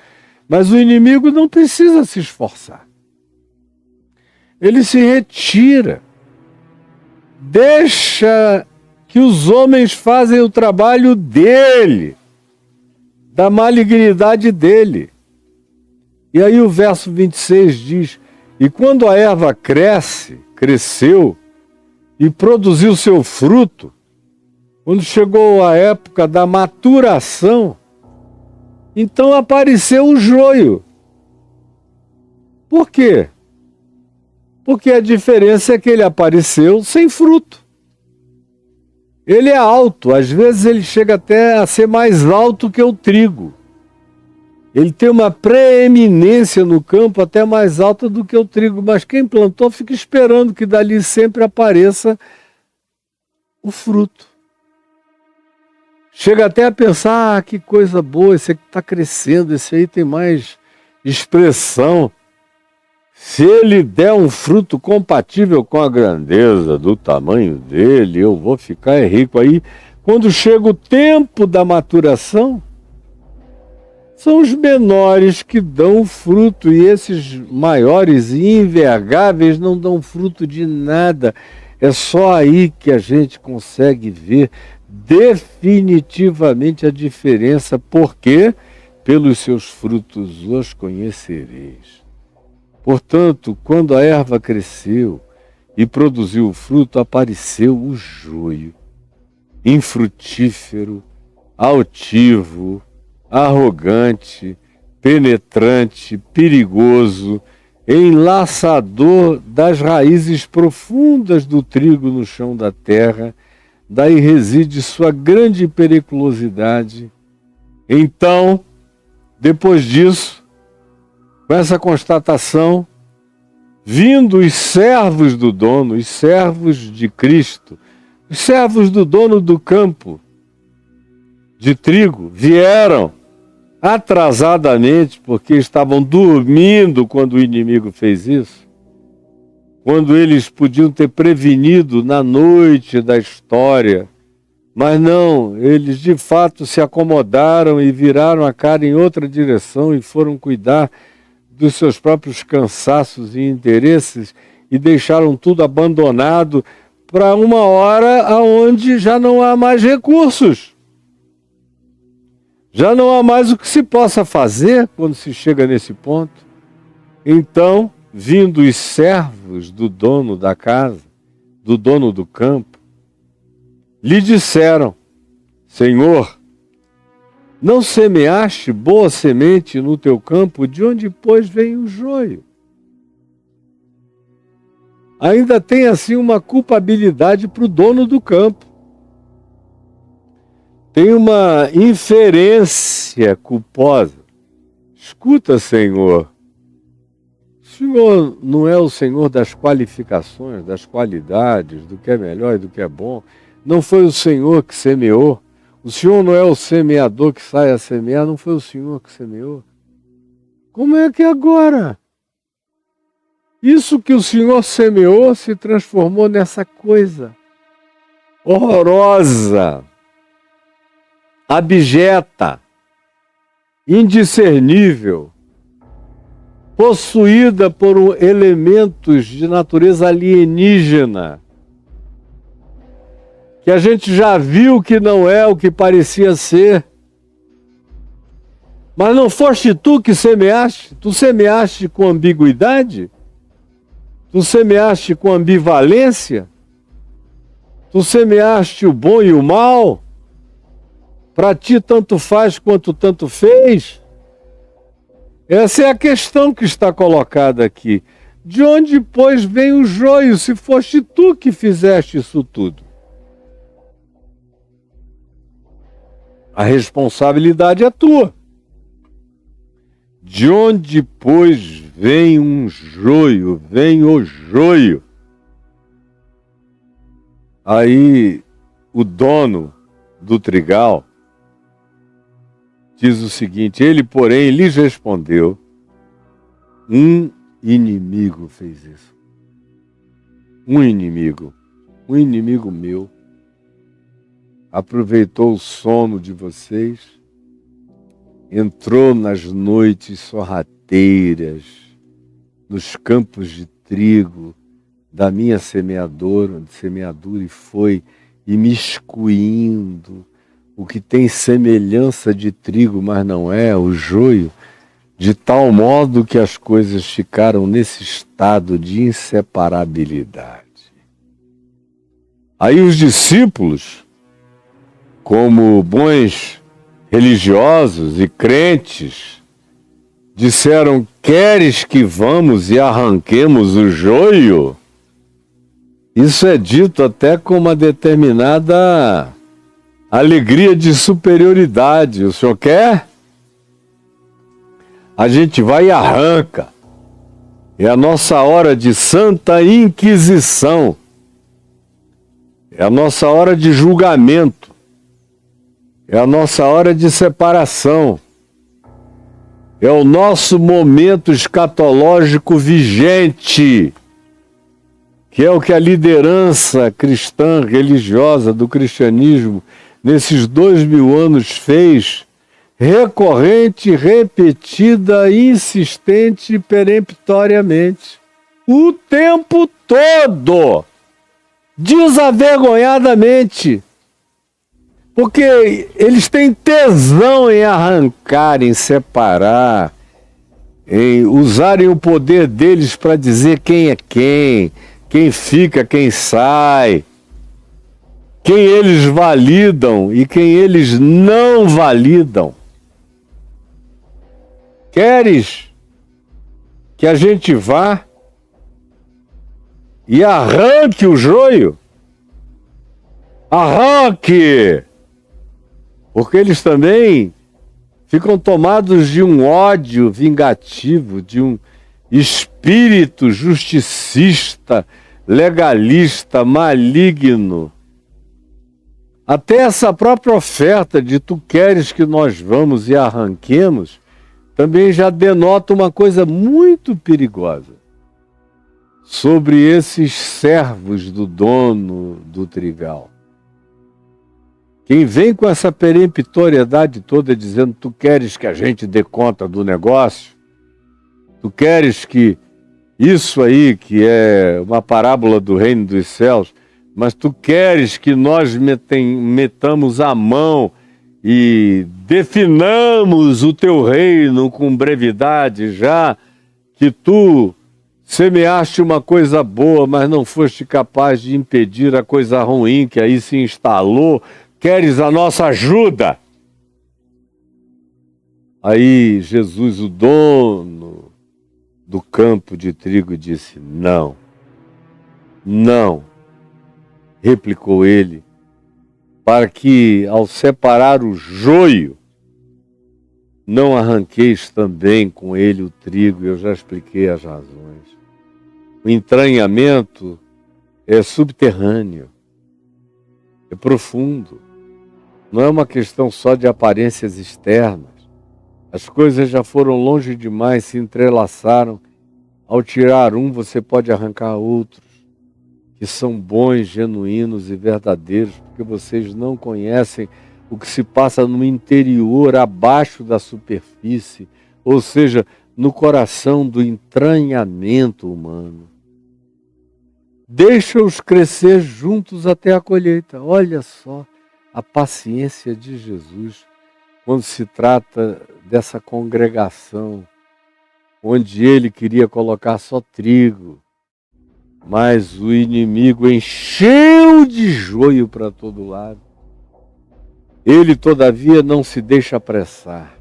Mas o inimigo não precisa se esforçar. Ele se retira. Deixa que os homens fazem o trabalho dele, da malignidade dele. E aí o verso 26 diz, e quando a erva cresceu e produziu seu fruto, quando chegou a época da maturação, então apareceu o joio. Por quê? Porque a diferença é que ele apareceu sem fruto. Ele é alto, às vezes ele chega até a ser mais alto que o trigo. Ele tem uma preeminência no campo até mais alta do que o trigo, mas quem plantou fica esperando que dali sempre apareça o fruto. Chega até a pensar, que coisa boa, esse aqui está crescendo, esse aí tem mais expressão. Se ele der um fruto compatível com a grandeza do tamanho dele, eu vou ficar rico. Aí, quando chega o tempo da maturação, são os menores que dão fruto, e esses maiores e invergáveis não dão fruto de nada. É só aí que a gente consegue ver definitivamente a diferença, porque pelos seus frutos os conhecereis. Portanto, quando a erva cresceu e produziu o fruto, apareceu o joio, infrutífero, altivo, arrogante, penetrante, perigoso, enlaçador das raízes profundas do trigo no chão da terra. Daí reside sua grande periculosidade. Então, depois disso, com essa constatação, vindo os servos do dono, os servos de Cristo, os servos do dono do campo de trigo, vieram atrasadamente, porque estavam dormindo quando o inimigo fez isso, quando eles podiam ter prevenido na noite da história, mas não, eles de fato se acomodaram e viraram a cara em outra direção e foram cuidar dos seus próprios cansaços e interesses e deixaram tudo abandonado para uma hora onde já não há mais recursos. Já não há mais o que se possa fazer quando se chega nesse ponto. Então, vindo os servos do dono da casa, do dono do campo, lhe disseram: Senhor, não semeaste boa semente no teu campo, de onde, pois, vem o joio? Ainda tem assim uma culpabilidade para o dono do campo. Tem uma inferência culposa. Escuta, Senhor, o Senhor não é o Senhor das qualificações, das qualidades, do que é melhor e do que é bom. Não foi o Senhor que semeou. O Senhor não é o semeador que sai a semear, não foi o Senhor que semeou. Como é que agora? Isso que o Senhor semeou se transformou nessa coisa horrorosa, abjeta, indiscernível, possuída por elementos de natureza alienígena, que a gente já viu que não é o que parecia ser. Mas não foste tu que semeaste? Tu semeaste com ambiguidade? Tu semeaste com ambivalência? Tu semeaste o bom e o mal? Para ti tanto faz quanto tanto fez? Essa é a questão que está colocada aqui. De onde, pois, vem o joio, se foste tu que fizeste isso tudo? A responsabilidade é tua. De onde, pois, vem um joio, vem o joio? Aí o dono do trigal diz o seguinte: ele, porém, lhes respondeu: um inimigo fez isso. Um inimigo meu, aproveitou o sono de vocês, entrou nas noites sorrateiras, nos campos de trigo da minha semeadura e foi imiscuindo o que tem semelhança de trigo, mas não é, o joio, de tal modo que as coisas ficaram nesse estado de inseparabilidade. Aí os discípulos, como bons religiosos e crentes, disseram: queres que vamos e arranquemos o joio? Isso é dito até com uma determinada alegria de superioridade. O senhor quer? A gente vai e arranca. É a nossa hora de santa inquisição. É a nossa hora de julgamento. É a nossa hora de separação. É o nosso momento escatológico vigente, que é o que a liderança cristã, religiosa do cristianismo, nesses 2000 anos fez, recorrente, repetida, insistente e peremptoriamente. O tempo todo, desavergonhadamente. Porque eles têm tesão em arrancar, em separar, em usarem o poder deles para dizer quem é quem fica, quem sai, quem eles validam e quem eles não validam. Queres que a gente vá e arranque o joio? Arranque! Porque eles também ficam tomados de um ódio vingativo, de um espírito justicista, legalista, maligno. Até essa própria oferta de tu queres que nós vamos e arranquemos, também já denota uma coisa muito perigosa sobre esses servos do dono do trigal. Quem vem com essa peremptoriedade toda dizendo tu queres que a gente dê conta do negócio, tu queres que isso aí, que é uma parábola do reino dos céus, mas tu queres que nós metamos a mão e definamos o teu reino com brevidade, já que tu semeaste uma coisa boa, mas não foste capaz de impedir a coisa ruim que aí se instalou. Queres a nossa ajuda? Aí Jesus, o dono do campo de trigo, disse: não, não, replicou ele, para que ao separar o joio, não arranqueis também com ele o trigo. Eu já expliquei as razões. O entranhamento é subterrâneo, é profundo. Não é uma questão só de aparências externas. As coisas já foram longe demais, se entrelaçaram. Ao tirar um, você pode arrancar outros, que são bons, genuínos e verdadeiros, porque vocês não conhecem o que se passa no interior, abaixo da superfície, ou seja, no coração do entranhamento humano. Deixa-os crescer juntos até a colheita. Olha só a paciência de Jesus quando se trata dessa congregação, onde ele queria colocar só trigo, mas o inimigo encheu de joio para todo lado. Ele, todavia, não se deixa apressar.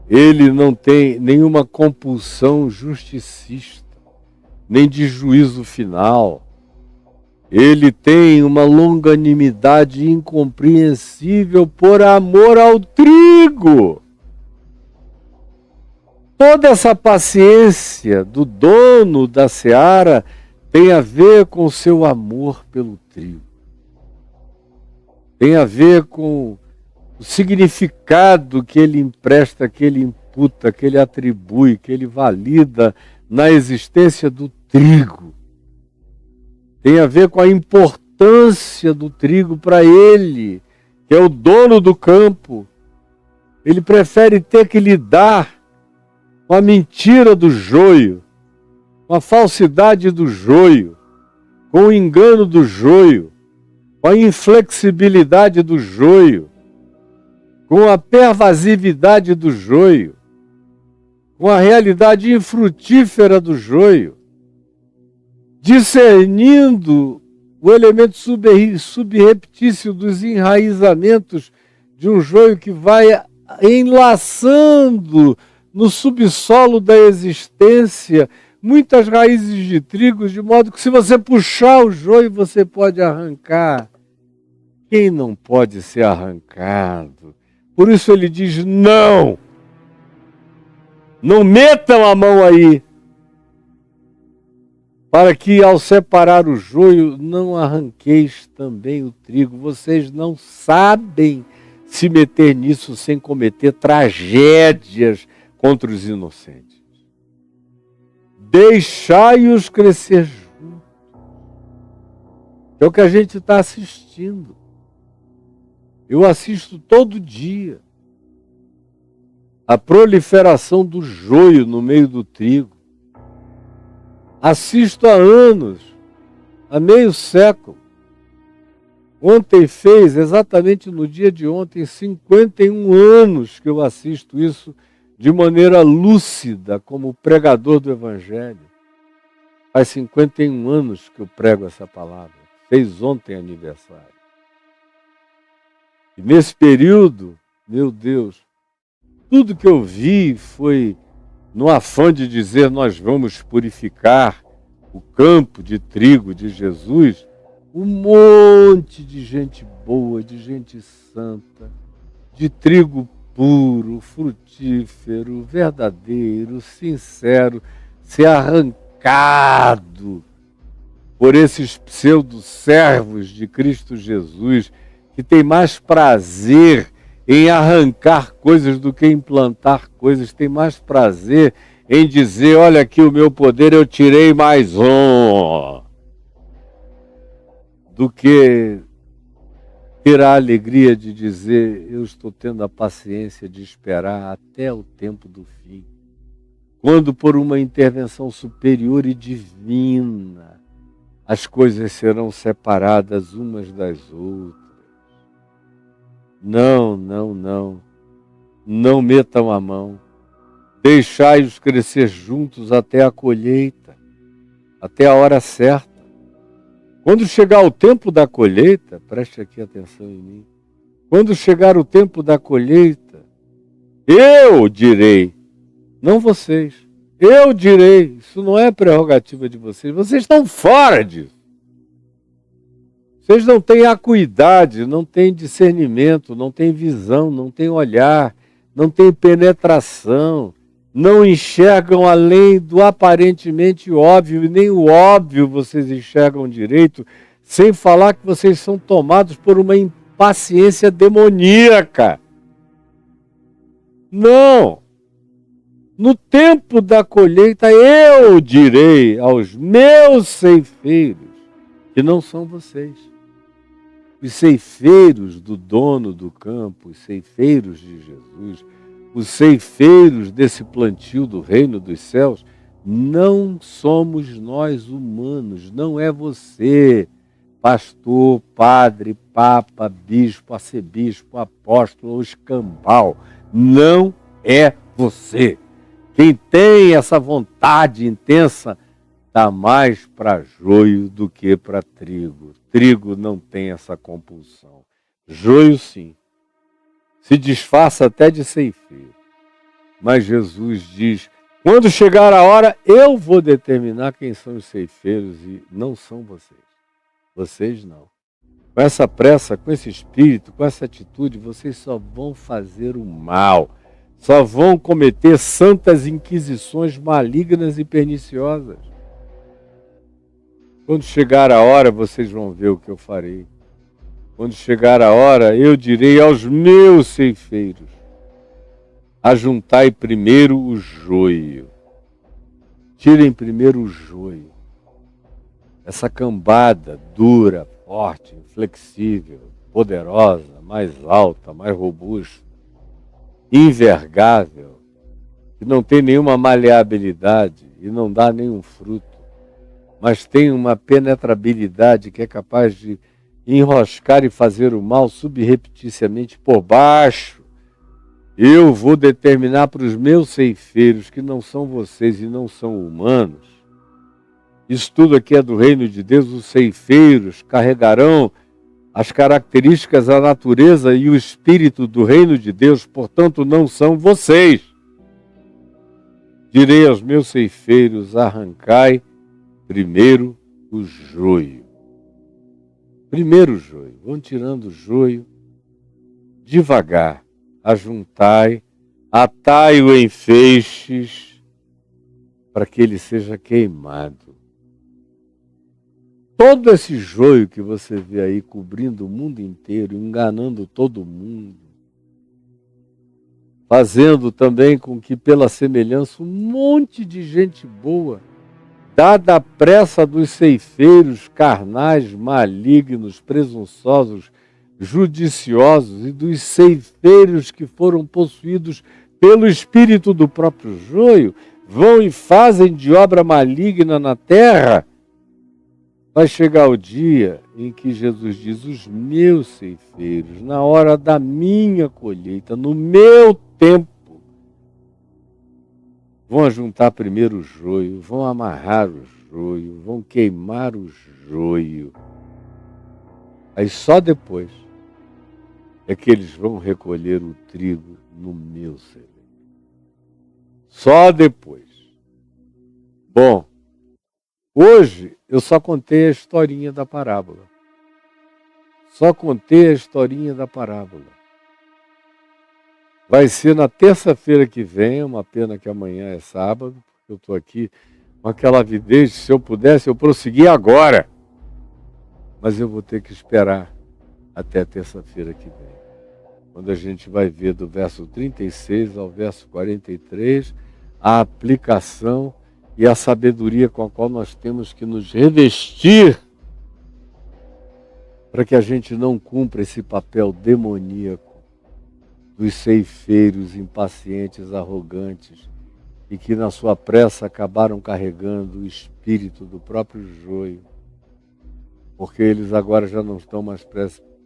Ele não tem nenhuma compulsão justicista, nem de juízo final. Ele tem uma longanimidade incompreensível por amor ao trigo. Toda essa paciência do dono da seara tem a ver com o seu amor pelo trigo. Tem a ver com o significado que ele empresta, que ele imputa, que ele atribui, que ele valida na existência do trigo. Tem a ver com a importância do trigo para ele, que é o dono do campo. Ele prefere ter que lidar com a mentira do joio, com a falsidade do joio, com o engano do joio, com a inflexibilidade do joio, com a pervasividade do joio, com a realidade infrutífera do joio, discernindo o elemento subreptício dos enraizamentos de um joio que vai enlaçando no subsolo da existência muitas raízes de trigo, de modo que se você puxar o joio, você pode arrancar. Quem não pode ser arrancado? Por isso ele diz: não! Não metam a mão aí, para que ao separar o joio não arranqueis também o trigo. Vocês não sabem se meter nisso sem cometer tragédias contra os inocentes. Deixai-os crescer juntos. É o que a gente está assistindo. Eu assisto todo dia a proliferação do joio no meio do trigo. Assisto há anos, há meio século. Ontem fez, exatamente no dia de ontem, 51 anos que eu assisto isso de maneira lúcida, como pregador do Evangelho. Faz 51 anos que eu prego essa palavra. Fez ontem aniversário. E nesse período, meu Deus, Tudo que eu vi foi no afã de dizer nós vamos purificar o campo de trigo de Jesus, um monte de gente boa, de gente santa, de trigo puro, frutífero, verdadeiro, sincero, ser arrancado por esses pseudo-servos de Cristo Jesus, que tem mais prazer em arrancar coisas do que implantar coisas, tem mais prazer em dizer, olha aqui o meu poder, eu tirei mais um, do que ter a alegria de dizer, eu estou tendo a paciência de esperar até o tempo do fim, quando por uma intervenção superior e divina, as coisas serão separadas umas das outras. Não, não, não. Não metam a mão. Deixai-os crescer juntos até a colheita, até a hora certa. Quando chegar o tempo da colheita, preste aqui atenção em mim. Quando chegar o tempo da colheita, eu direi, não vocês. Eu direi, isso não é prerrogativa de vocês. Vocês estão fora disso. Vocês não têm acuidade, não têm discernimento, não têm visão, não têm olhar, não têm penetração, não enxergam além do aparentemente óbvio, e nem o óbvio vocês enxergam direito, sem falar que vocês são tomados por uma impaciência demoníaca. Não! No tempo da colheita eu direi aos meus ceifeiros, que não são vocês. Os ceifeiros do dono do campo, os ceifeiros de Jesus, os ceifeiros desse plantio do reino dos céus, não somos nós humanos, não é você, pastor, padre, papa, bispo, arcebispo, apóstolo ou escambau. Não é você. Quem tem essa vontade intensa está mais para joio do que para trigo. Trigo não tem essa compulsão. Joio, sim. Se disfarça até de ceifeiro. Mas Jesus diz, quando chegar a hora, eu vou determinar quem são os ceifeiros e não são vocês. Vocês não. Com essa pressa, com esse espírito, com essa atitude, vocês só vão fazer o mal. Só vão cometer santas inquisições malignas e perniciosas. Quando chegar a hora, vocês vão ver o que eu farei. Quando chegar a hora, eu direi aos meus ceifeiros, ajuntai primeiro o joio. Tirem primeiro o joio. Essa cambada dura, forte, inflexível, poderosa, mais alta, mais robusta, invergável, que não tem nenhuma maleabilidade e não dá nenhum fruto, mas tem uma penetrabilidade que é capaz de enroscar e fazer o mal subrepticiamente por baixo. Eu vou determinar para os meus ceifeiros, que não são vocês e não são humanos. Isso tudo aqui é do reino de Deus. Os ceifeiros carregarão as características, a natureza e o espírito do reino de Deus, portanto não são vocês. Direi aos meus ceifeiros, arrancai primeiro o joio. Primeiro o joio. Vão tirando o joio devagar. Ajuntai, atai-o em feixes, para que ele seja queimado. Todo esse joio que você vê aí cobrindo o mundo inteiro, enganando todo mundo, fazendo também com que, pela semelhança, um monte de gente boa, dada a pressa dos ceifeiros carnais, malignos, presunçosos, judiciosos e dos ceifeiros que foram possuídos pelo espírito do próprio joio, vão e fazem de obra maligna na terra. Vai chegar o dia em que Jesus diz, os meus ceifeiros, na hora da minha colheita, no meu tempo, vão ajuntar primeiro o joio, vão amarrar o joio, vão queimar o joio. Aí só depois é que eles vão recolher o trigo no meu celeiro. Só depois. Bom, hoje eu só contei a historinha da parábola. Só contei a historinha da parábola. Vai ser na terça-feira que vem, uma pena que amanhã é sábado, porque eu estou aqui com aquela avidez, se eu pudesse, eu prosseguir agora. Mas eu vou ter que esperar até terça-feira que vem, quando a gente vai ver do verso 36 ao verso 43, a aplicação e a sabedoria com a qual nós temos que nos revestir para que a gente não cumpra esse papel demoníaco dos ceifeiros impacientes, arrogantes, e que na sua pressa acabaram carregando o espírito do próprio joio, porque eles agora já não estão mais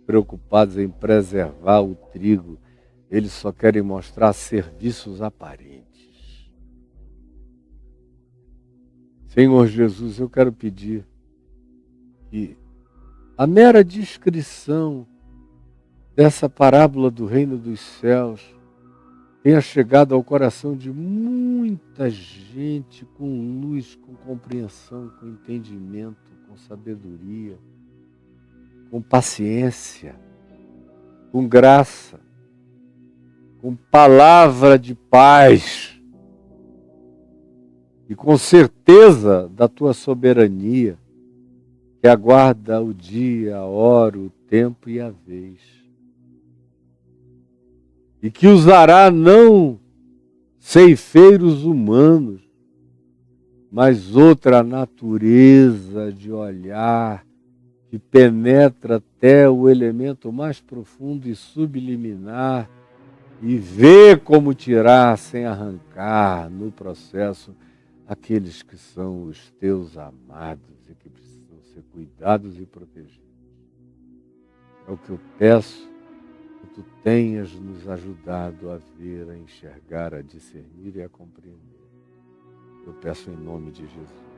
preocupados em preservar o trigo, eles só querem mostrar serviços aparentes. Senhor Jesus, eu quero pedir que a mera descrição dessa parábola do reino dos céus tenha chegado ao coração de muita gente com luz, com compreensão, com entendimento, com sabedoria, com paciência, com graça, com palavra de paz e com certeza da tua soberania, que aguarda o dia, a hora, o tempo e a vez. E que usará não ceifeiros humanos, mas outra natureza de olhar que penetra até o elemento mais profundo e subliminar e vê como tirar sem arrancar no processo aqueles que são os teus amados e que precisam ser cuidados e protegidos. É o que eu peço, que tu tenhas nos ajudado a ver, a enxergar, a discernir e a compreender. Eu peço em nome de Jesus.